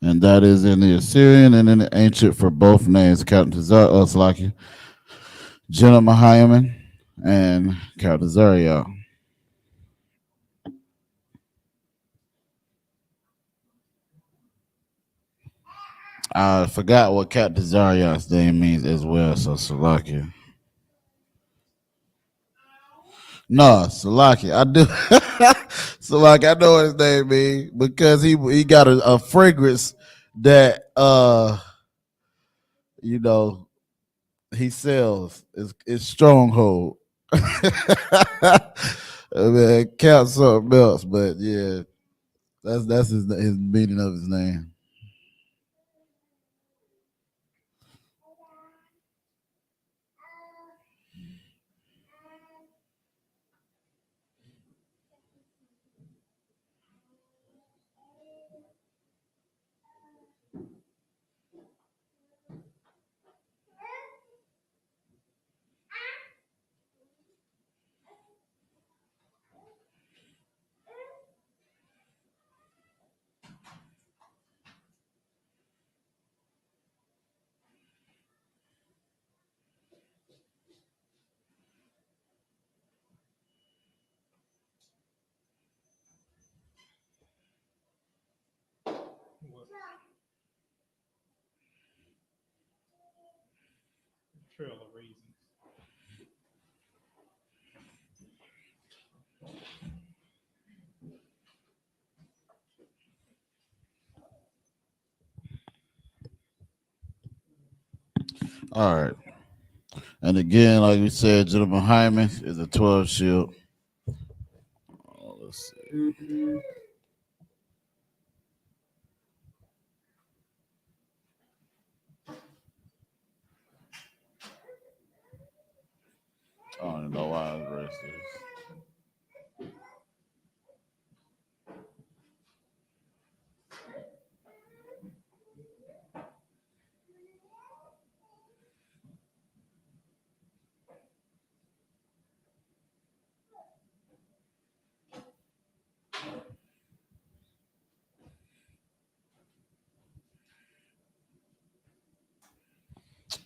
And that is in the Assyrian and in the ancient for both names, Captain Slaki, Jenna Mahayaman, and Captain Zariah. I forgot what Captain Zariah's name means as well, so Salaki. No, Salaki. I do. Salaki, I know what his name means because he got a fragrance that you know he sells. It's stronghold. Man, count something else, but yeah, that's his meaning of his name. What? Trail of Reasons. All right, and again, like we said, Gentleman Hyman is a 12 shield. Let's see. I don't even know why I was racist.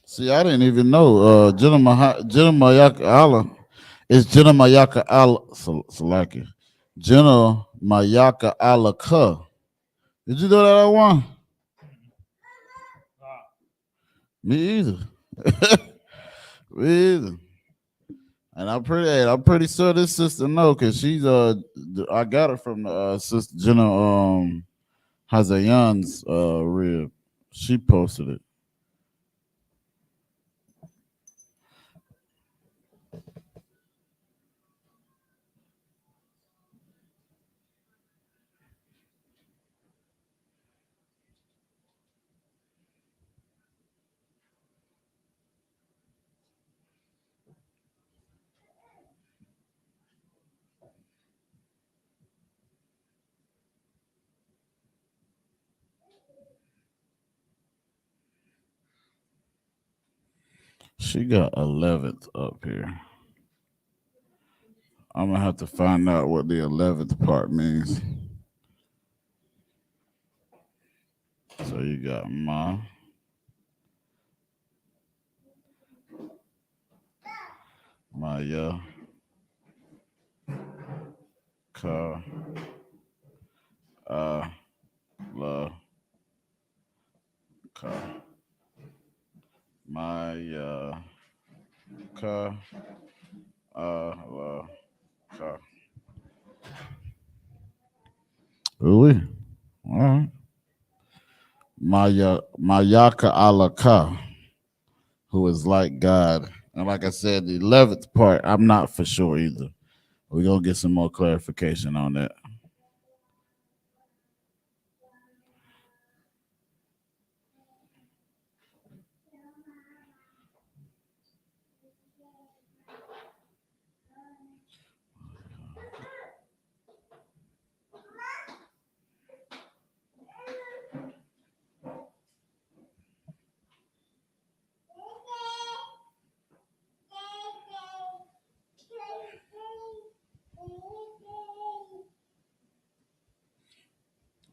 See, I didn't even know. Jenna Mayaka Allah is Jenna Mayaka Allah Salaki. Jenna Mayaka Allah Ka. Did you know that I won? Ah, Me either. Me either. And I'm pretty sure this sister know because she's I got it from the sister Jenna Hazayan's rib. She posted it. She got 11th up here. I'm gonna have to find out what the 11th part means. So you got Maya, Ka, La, Ka. Well, ooh, all right. Mayaka alaka, who is like God. And like I said, the 11th part, I'm not for sure either. We're going to get some more clarification on that.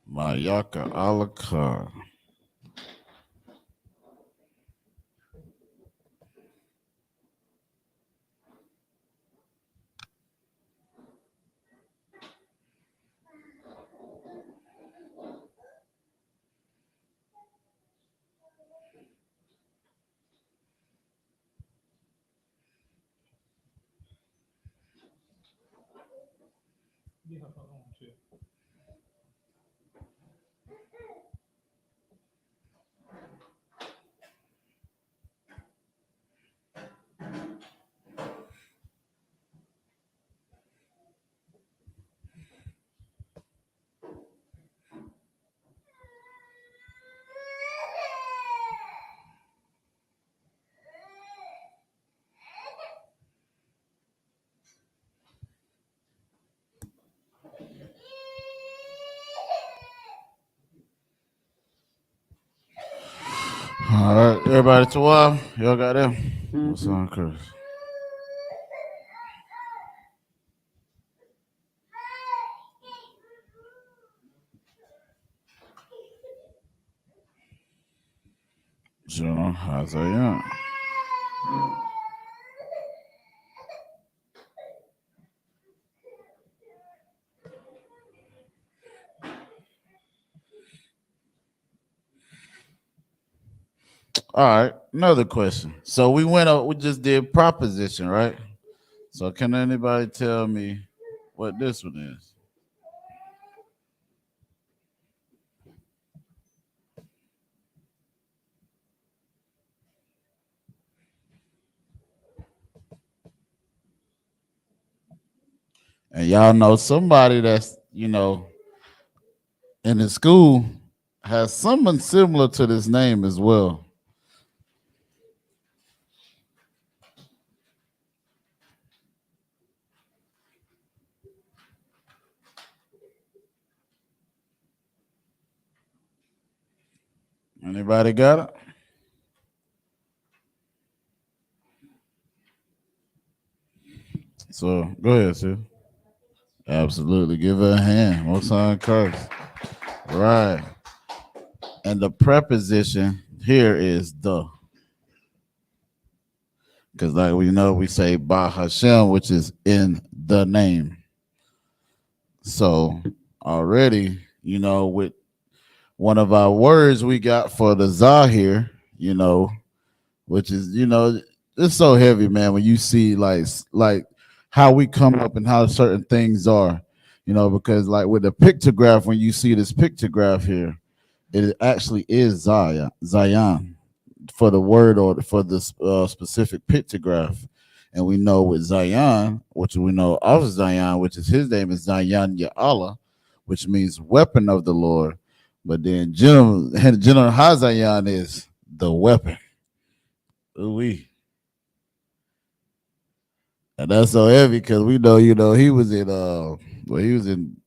Mayaka alaka. All right, everybody to y'all got them? What's on, Chris? Sure, Isaiah. All right, another question. So we went up, we just did proposition, right? So can anybody tell me what this one is? And y'all know somebody that's, in the school has someone similar to this name as well. Anybody got it? So go ahead, sir. Absolutely. Give her a hand. Most on Christ. Right. And the preposition here is the. Because like we know, we say Ba Hashem, which is in the name. So already, with one of our words we got for the Zahir, which is, it's so heavy, man, when you see like how we come up and how certain things are, because like with the pictograph, when you see this pictograph here, it actually is Zion for the word or for the specific pictograph. And we know with Zion, which we know of Zion, which is his name is Zion Ya'Allah, which means weapon of the Lord. But then General Hazayan is the weapon. Ooh-wee. And that's so heavy because we know, he was in he was in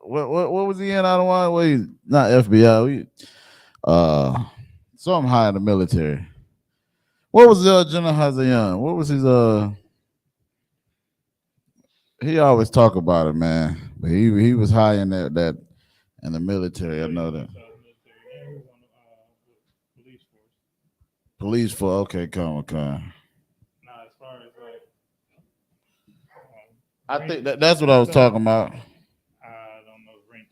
what was he in? I don't want he's not FBI. Something high in the military. What was General Hazayan? What was his he always talk about it, man. But he was high in that in the military. I know that. Police force. Okay, come on. Nah, as far as like, I think that's what I was talking about. I don't know ranks.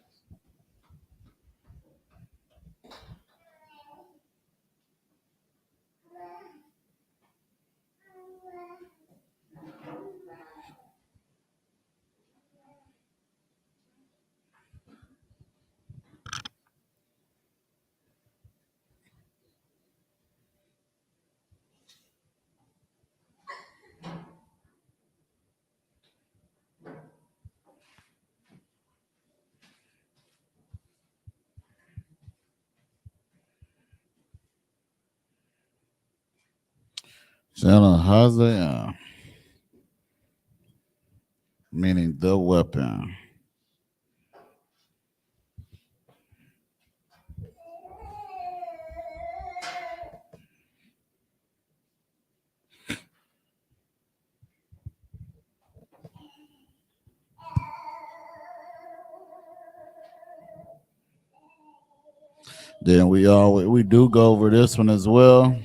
Shalahaza, meaning the weapon. Then we do go over this one as well.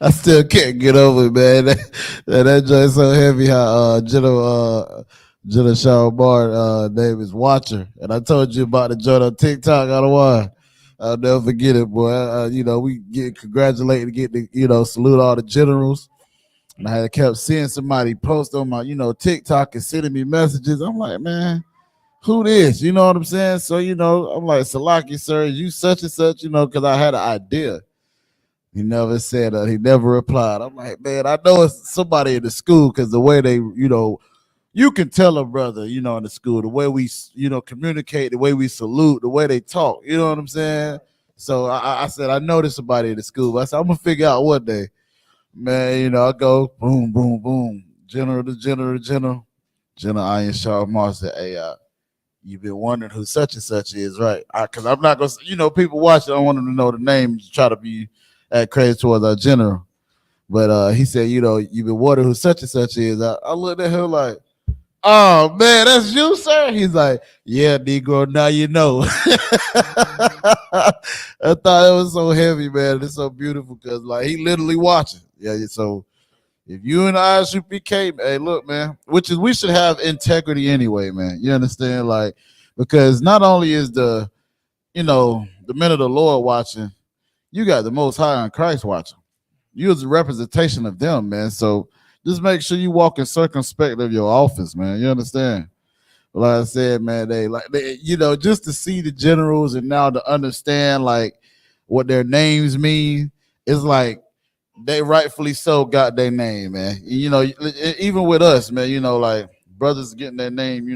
I still can't get over it, man. That joint's so heavy. How Jenna Shaw Bar name is Watcher, and I told you about the joint on TikTok. I don't know why. I'll never forget it, boy. We get congratulated, get to salute all the generals, and I had kept seeing somebody post on my TikTok and sending me messages. I'm like, man, who this? You know what I'm saying? So I'm like, Salaki, sir, you such and such, because I had an idea. He never said he never replied. I'm like, man, I know it's somebody in the school because the way they, you can tell a brother, in the school, the way we, communicate, the way we salute, the way they talk. You know what I'm saying? So I said, I know there's somebody in the school. But I said, I'm gonna figure out one day, man. I go boom, boom, boom, general to general to general, General I.S.U.P.K said, hey, you've been wondering who such and such is, right? Because I'm not gonna, people watching. I want them to know the name. Try to be at crazy towards our general. But he said, you've been wondering who such and such is. I looked at him like, oh man, that's you, sir. He's like, yeah, Negro, now you know. I thought it was so heavy, man. It's so beautiful because like he literally watching. Yeah, so if you and I.S.U.P.K, hey, look, man, which is we should have integrity anyway, man. You understand? Like, because not only is the men of the Lord watching, you got the Most High in Christ watching. You as a representation of them, man. So just make sure you walk in circumspect of your office, man. You understand? Like I said, man, just to see the generals and now to understand like what their names mean, it's like they rightfully so got their name, man. Even with us, man, like brothers getting their name,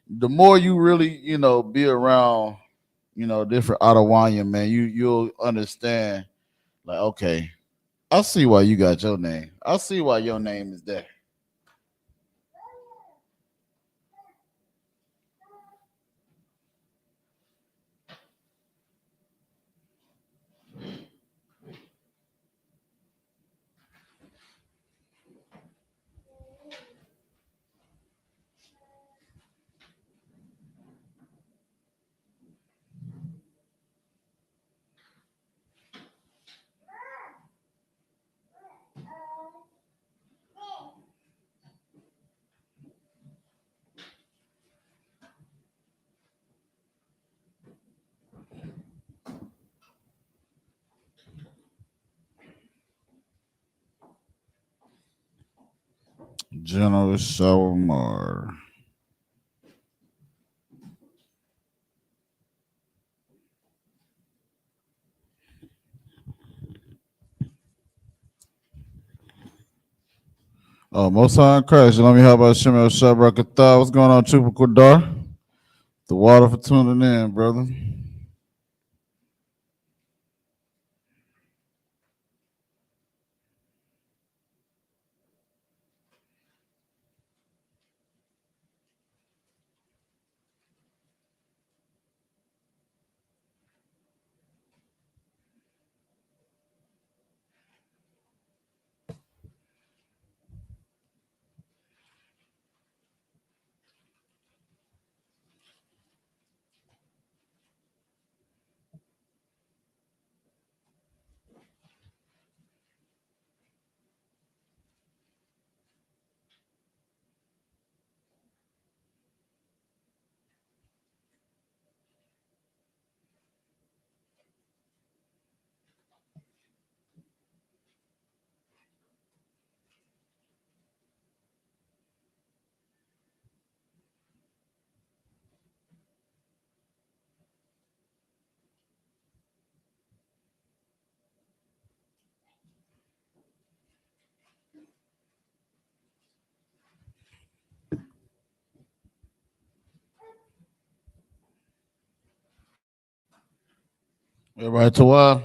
the more you really, be around, different Ottawayan, man, you'll understand, like, okay, I see why you got your name. I see why your name is there. General Shalomar. Oh, most high in Christ. Let me how about Shemel Shabrakatah. What's going on, Trooper Kodar? The water for tuning in, brother. Everybody to while?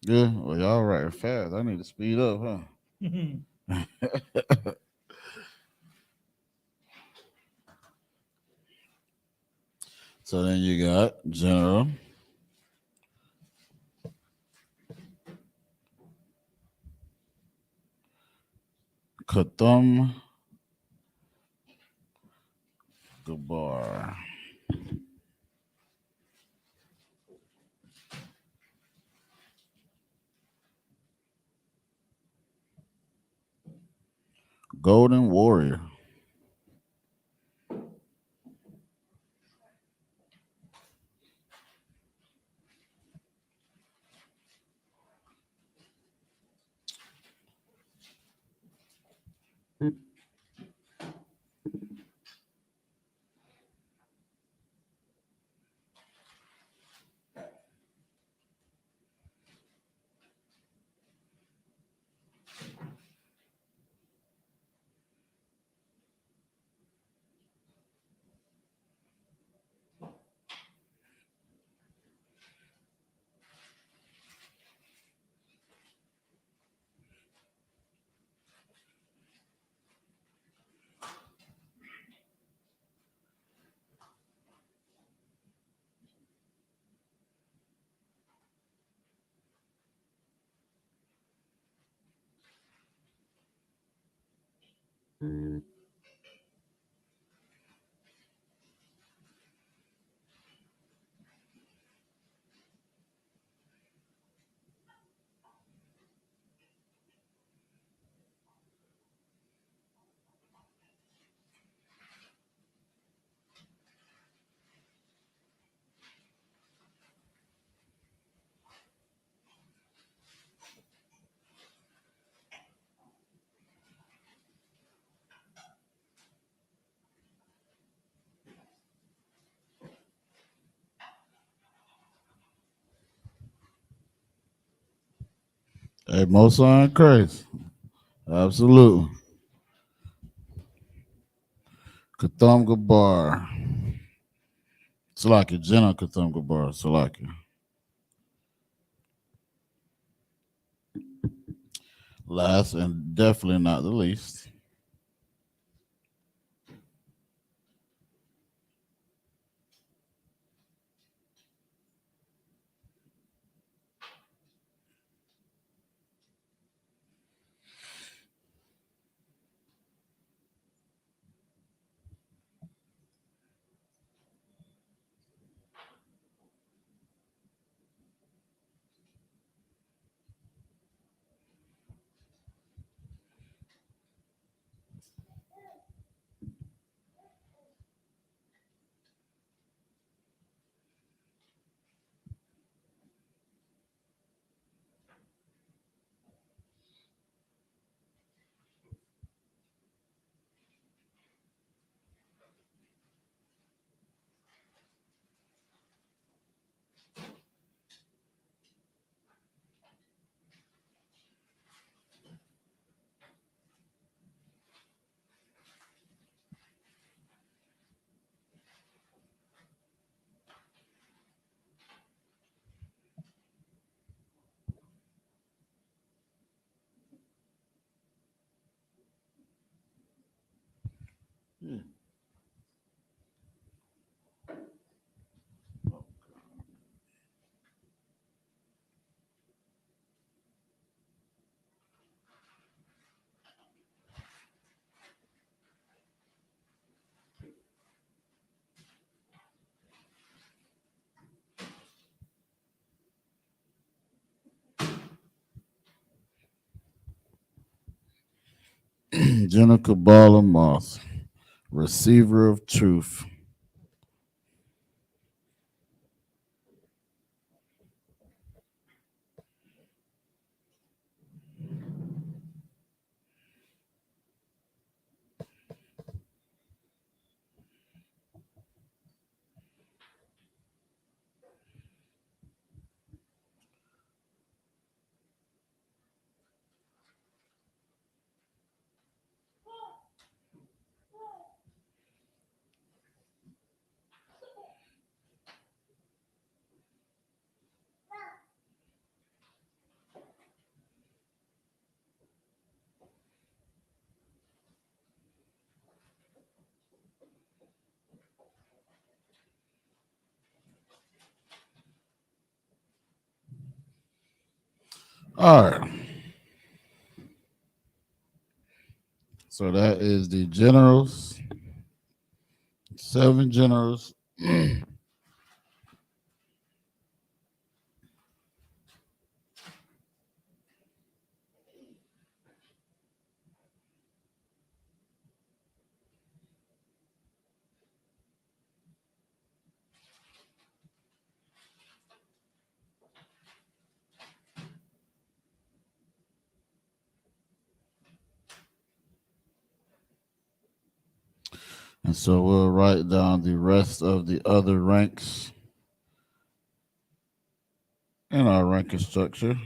Yeah. Well, y'all writing fast. I need to speed up, huh? So then you got general. Katham Gabar. Golden Warrior. Hey, Mosa and Christ. Absolutely. Katham Gabar. Salaki. Jenna Katham Gabar. Salaki. Last and definitely not the least. Jenna Kabbalah Moss. Receiver of truth. All right. So that is the generals. 7 generals. And so we'll write down the rest of the other ranks in our ranking structure.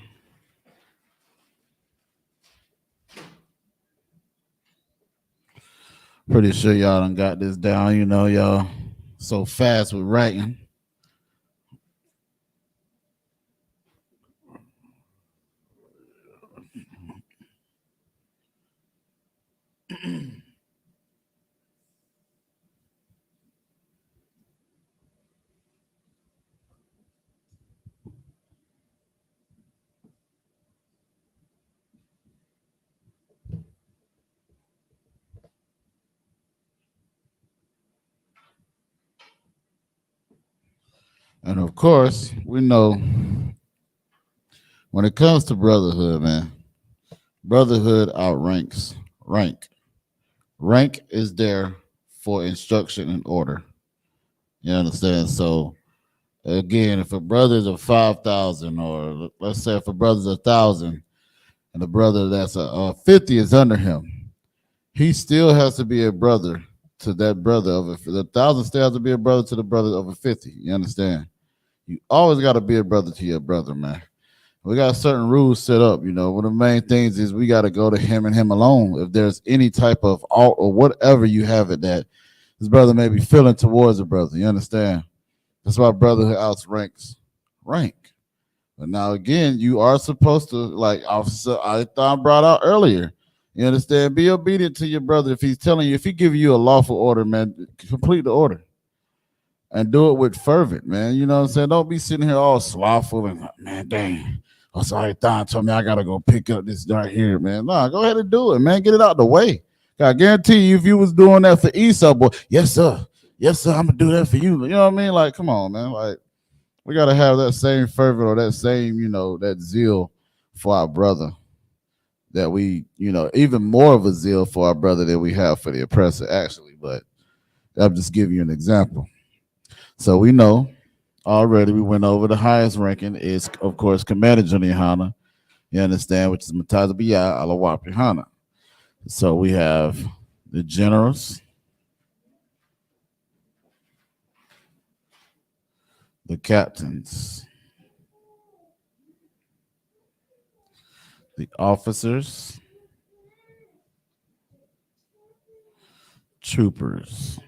Pretty sure y'all done got this down. You know, y'all so fast with writing. And of course, we know when it comes to brotherhood, man, brotherhood outranks rank. Rank is there for instruction and order. You understand? So again, if a brother's a 5,000, or let's say if a brother's 1,000, and the brother that's a 50 is under him, he still has to be a brother to that brother of the 1,000 still has to be a brother to the brother of a 50. You understand? You always got to be a brother to your brother, man. We got certain rules set up. You know, one of the main things is we got to go to him and him alone. If there's any type of alt or whatever you have it that his brother may be feeling towards a brother, you understand? That's why brotherhood outranks rank. But now again, you are supposed to, like Officer I.S.U.P.K brought out earlier. You understand? Be obedient to your brother. If he's telling you, if he give you a lawful order, man, complete the order. And do it with fervent, man. You know what I'm saying? Don't be sitting here all slothful and like, man, dang. Oh, sorry, Don told me I gotta go pick up this right here, man. Nah, go ahead and do it, man. Get it out the way. I guarantee you, if you was doing that for Isupk, boy, yes, sir. Yes, sir, I'm gonna do that for you. You know what I mean? Like, come on, man. Like, we gotta have that same fervor or that same, you know, that zeal for our brother. That we, you know, even more of a zeal for our brother than we have for the oppressor, actually. But I'm just giving you an example. So we know already we went over the highest ranking is, of course, Commander General YAHANNA. You understand, which is Mataza Biyah Alawap YAHANNA. So we have the generals, the captains, the officers, troopers,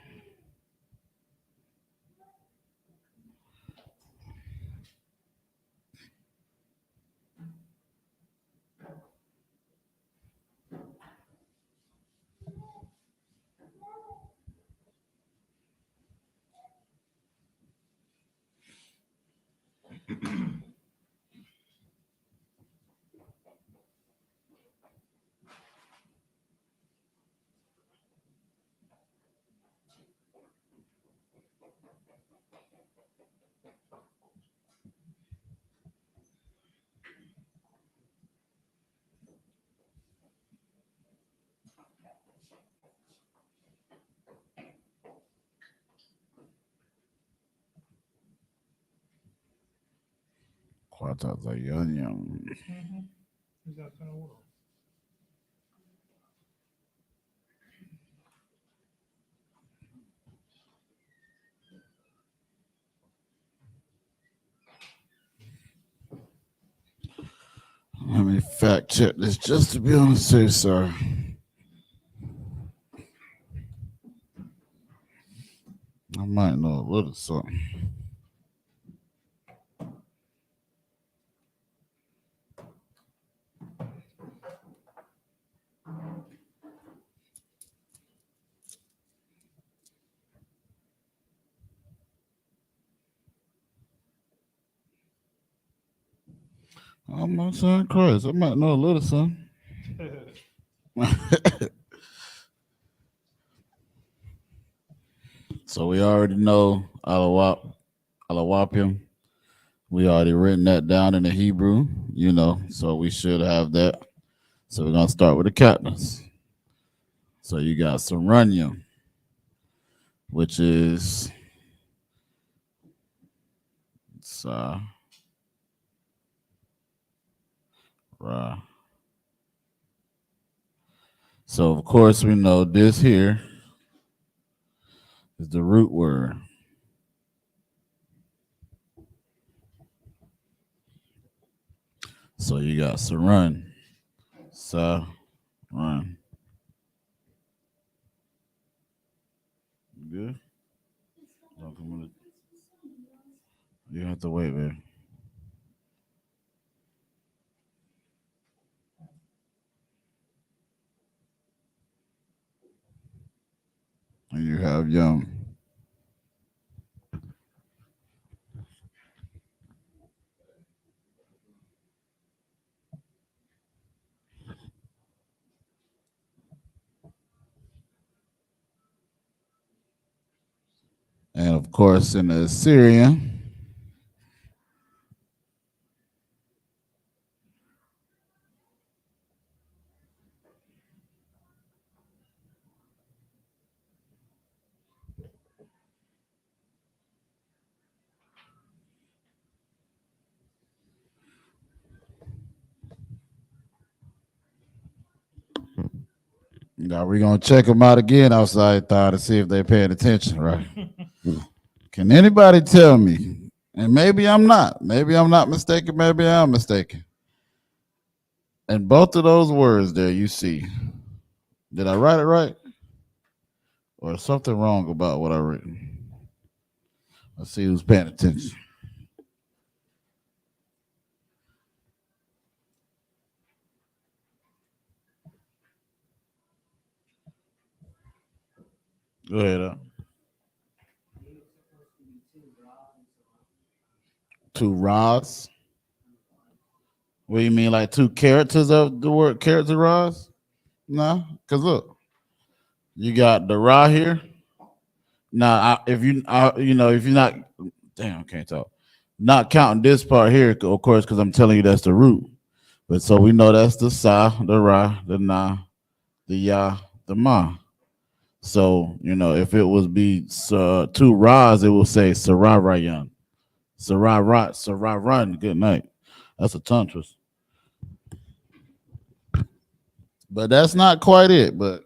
Kwataza Yanyam. Let me fact check this just to be on the safe side. I might know a little something. Oh, my son Christ. I might know a little son. So we already know Alawapim. We already written that down in the Hebrew, so we should have that. So we're gonna start with the captains. So you got Saranyam, which is Sa Ra. So of course we know this here is the root word. So you got Saran, Saran. Good. Don't come with it. You have to wait, man. And you have Yum. And of course, in the Assyrian, we're gonna check them out again outside thought to see if they're paying attention, right? Can anybody tell me? And maybe I'm not. Maybe I'm not mistaken. Maybe I am mistaken. And both of those words there, you see, did I write it right, or is something wrong about what I written? Let's see who's paying attention. Go ahead. Two rods. What do you mean, like two characters of the word character rods? No, because look, you got the ra here. Now, if you're not, damn, I can't talk. Not counting this part here, of course, because I'm telling you that's the root. But so we know that's the sa, the ra, the na, the ya, the ma. So if it was be two ras, it will say sararayan, sararat, sararan. Good night. That's a tongue twist. But that's not quite it. But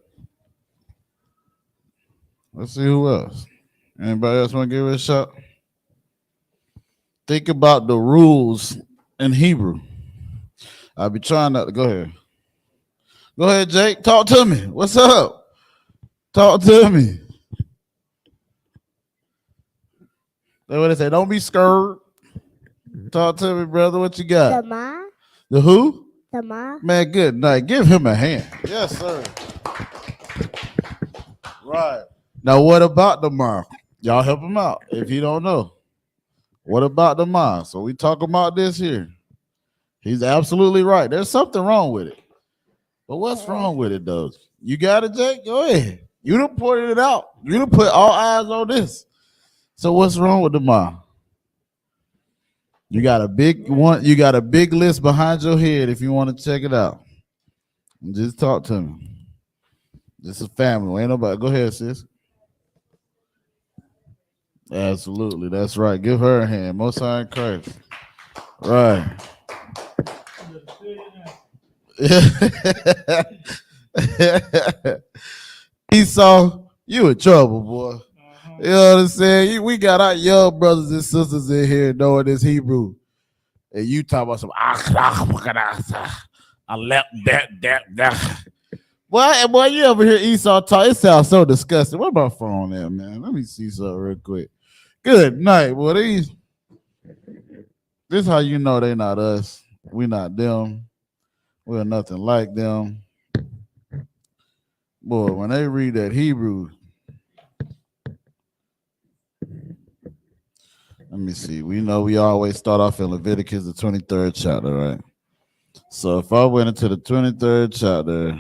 let's see who else. Anybody else want to give it a shot? Think about the rules in Hebrew. I'll be trying not to. Go ahead. Go ahead, Jake. Talk to me. What's up? Talk to me. That's what they say. Don't be scared. Talk to me, brother. What you got? The ma. The who? The ma. Man, good night. Give him a hand. Yes, sir. Right. Now, what about the ma? Y'all help him out if you don't know. What about the ma? So we talk about this here. He's absolutely right. There's something wrong with it. But what's wrong with it, though? You got it, Jake? Go ahead. You done pointed it out. You done put all eyes on this. So what's wrong with the ma? You got a big one. You got a big list behind your head if you want to check it out. Just talk to me. This is family. Ain't nobody. Go ahead, sis. Absolutely. That's right. Give her a hand. Most High in Christ. Right. Esau, you in trouble, boy. You know what I'm saying? We got our young brothers and sisters in here knowing this Hebrew. And you talk about some I left that. Boy, you ever hear Esau talk? It sounds so disgusting. What my phone there, man? Let me see something real quick. Good night, boy. This is how you know they not us. We not them. We're nothing like them. Boy, when they read that Hebrew, Let me see. We know we always start off in Leviticus, the 23rd chapter, right? So if I went into the 23rd chapter,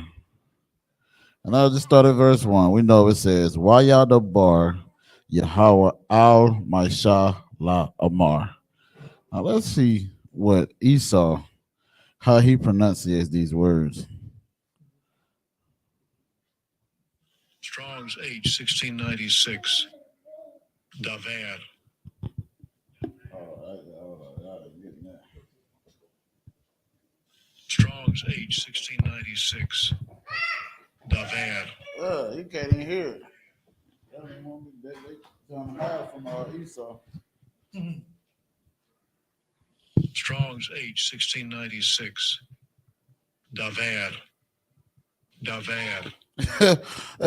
and I'll just start at verse 1, we know it says, Wayadabar Yahweh al Maishah la Amar. Now let's see what Esau, how he pronunciates these words. Strong's H 1696. Daver. Strong's H 1696. Daver. You can't even hear it. They trying to hide from Esau. Strong's H 1696. Daver. Daver.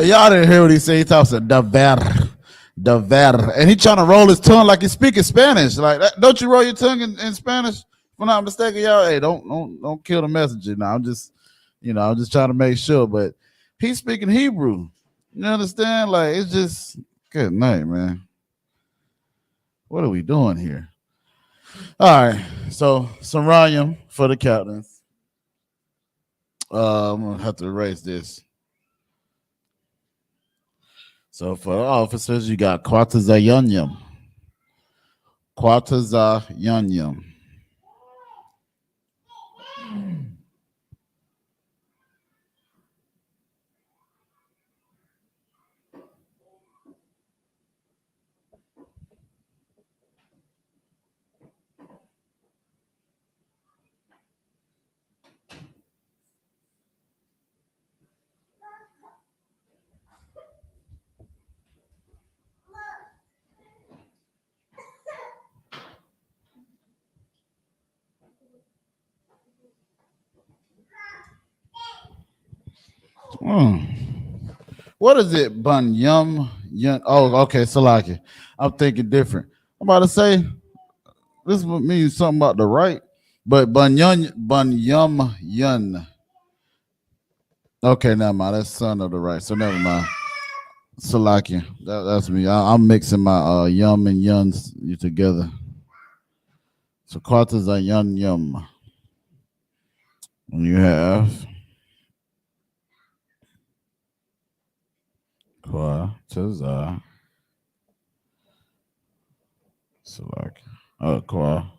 Y'all didn't hear what he said. He talks of daver, daver, and he trying to roll his tongue like he's speaking Spanish. Like that. Don't you roll your tongue in Spanish? If I'm not mistaken, y'all. Hey, don't kill the messenger. Now I'm just trying to make sure. But he's speaking Hebrew. You understand? Like it's just good night, man. What are we doing here? All right. So Sarayim for the captains. I'm gonna have to erase this. So for the officers, you got Kwatazayanyam. Kwatazayanyam. What is it? Bunyum? Oh, okay, Salaki. I'm thinking different. I'm about to say this means something about the right, but Bunyum Yun. Okay, never mind. That's son of the right. So never mind. Salaki. That's me. I'm mixing my yum and yuns together. So quarters are yum. And you have quarters are Salaki. Oh, qua.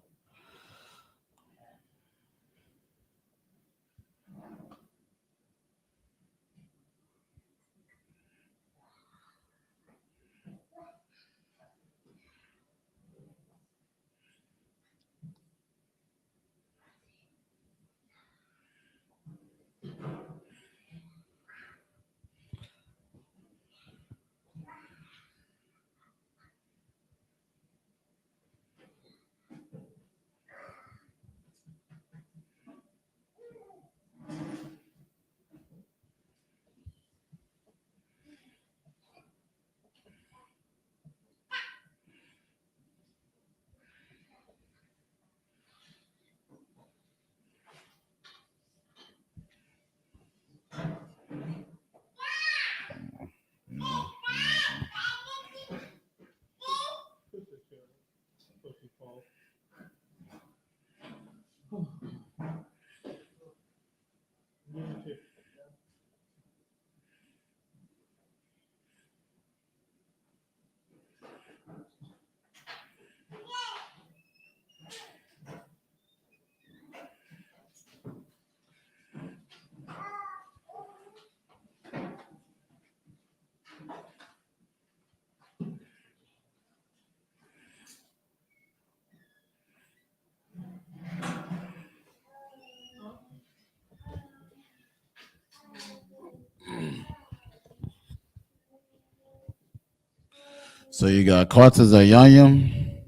So you got quarters of yanyam,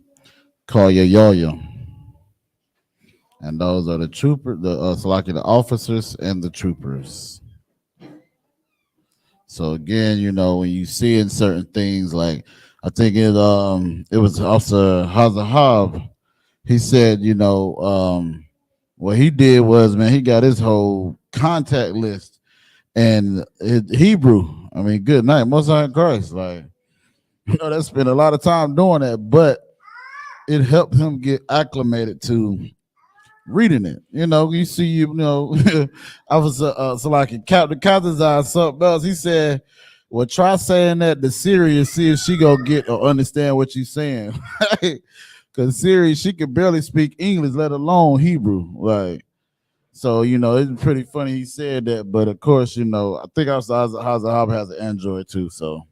call your yoyam. And those are the troopers, the officers and the troopers. So again, when you see in certain things, like I think it was Officer Hazahab. He said, what he did was, man, he got his whole contact list and Hebrew. I mean, good night, Most High in Christ. Like, they spend a lot of time doing that, but it helped him get acclimated to reading it. You see, I was so like Captain Captain's eye something else. He said, "Well, try saying that to Siri and see if she gonna get or understand what you're saying." Because Siri, she can barely speak English, let alone Hebrew. Like, so it's pretty funny he said that. But of course, I think Isaac has an Android too, so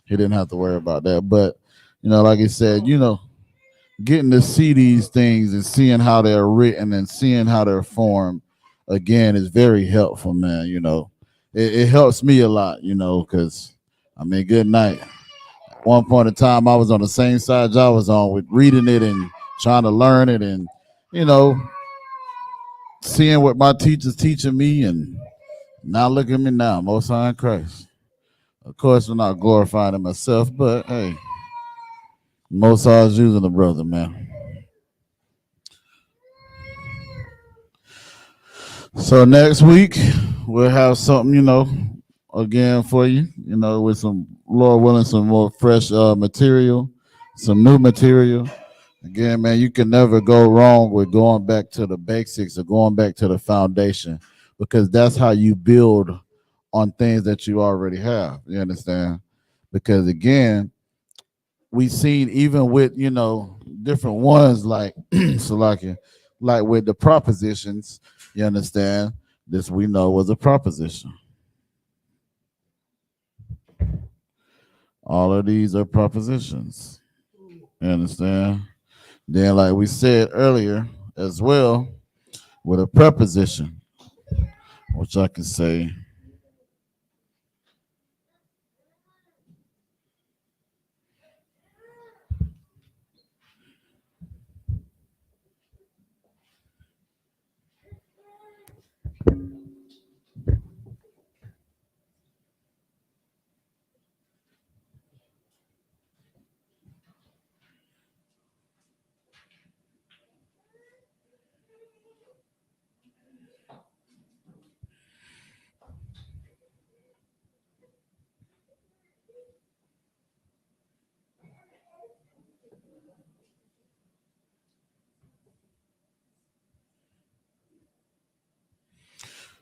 he didn't have to worry about that. But like he said, getting to see these things and seeing how they're written and seeing how they're formed again is very helpful, man. It helps me a lot, because good night. At one point in time, I was on the same side y'all was on with reading it and trying to learn it and, seeing what my teacher's teaching me, and now look at me now, Most High in Christ. Of course, I'm not glorifying myself, but hey, Most High is using the brother, man. So next week we'll have something, again for you, with some Lord willing, some more fresh material, some new material. Again, man, you can never go wrong with going back to the basics or going back to the foundation, because that's how you build on things that you already have. You understand? Because again, we've seen even with different ones like Salakia, like with the propositions. You understand? This we know was a proposition. All of these are propositions. You understand? Then, like we said earlier as well, with a preposition, which I can say,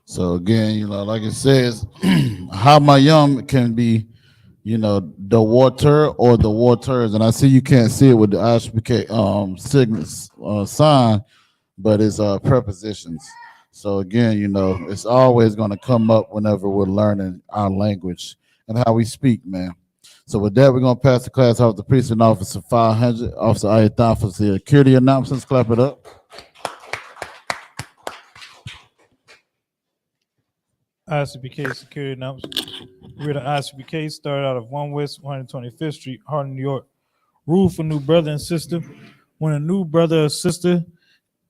so again, like it says, how my yum can be, the water or the waters. And I see you can't see it with the I.S.U.P.K signals sign, but it's prepositions. So again, it's always going to come up whenever we're learning our language and how we speak, man. So with that, we're going to pass the class off to Precinct Officer 500, Officer Ayathan for security announcements. Clap it up. I.S.U.P.K security announcement. We're the I.S.U.P.K started out of 1 West 125th Street, Harlem, New York. Rule for new brother and sister. When a new brother or sister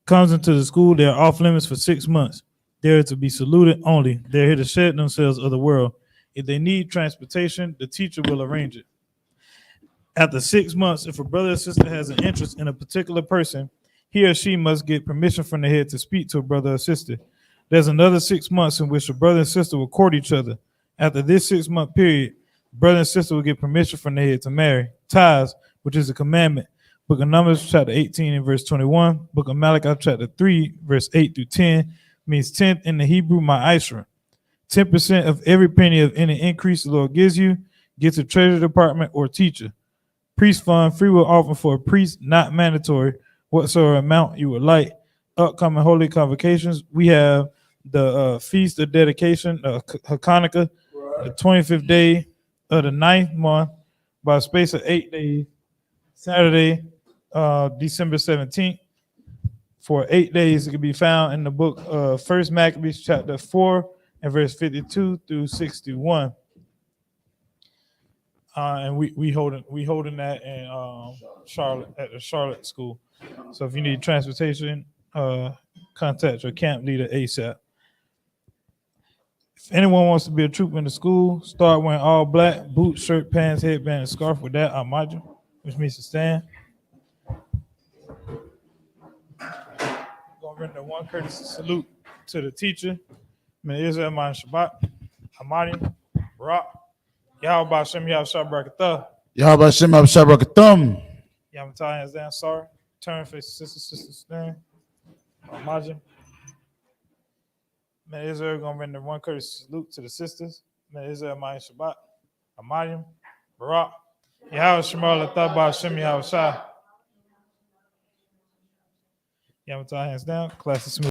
comes into the school, they are off limits for 6 months. They are to be saluted only. They're here to shed themselves of the world. If they need transportation, the teacher will arrange it. After 6 months, if a brother or sister has an interest in a particular person, he or she must get permission from the head to speak to a brother or sister. There's another 6 months in which a brother and sister will court each other. After this 6 month period, brother and sister will get permission from the head to marry. Tithes, which is a commandment. Book of Numbers, chapter 18 and verse 21. Book of Malachi, chapter 3, verse 8 through 10, means 10th in the Hebrew, ma'asra. 10% of every penny of any increase the Lord gives you gets a treasury department or teacher. Priest fund, free will offering for a priest, not mandatory, whatsoever amount you would like. Upcoming holy convocations, we have the Feast of Dedication, Hanukkah, the 25th day of the 9th month, by a space of 8 days, Saturday, December 17th. For 8 days, it can be found in the book of 1 Maccabees, chapter 4, and verse 52 through 61. And we holding that in Charlotte, at the Charlotte school. So if you need transportation, contact your camp leader ASAP. If anyone wants to be a trooper in the school, start wearing all black, boots, shirt, pants, headband, and scarf. With that, Amaju, which means to stand. Gonna render one courtesy salute to the teacher. May Israel man Shabbat, Hamadi, Barak, Yahweh Bashem Yahweh Shabrakatah. Yahweh Shem Abshabrakathum. Yamatai hands down, sorry. turn face the sister stand. Imagine. Man, Israel gonna render one courteous salute to the sisters. Man, Israel, Mayan Shabbat, Amayim, Barak, Yahweh Shemar Lataba Shem Yahweh Shai. Yamatai hands down. Class is smooth.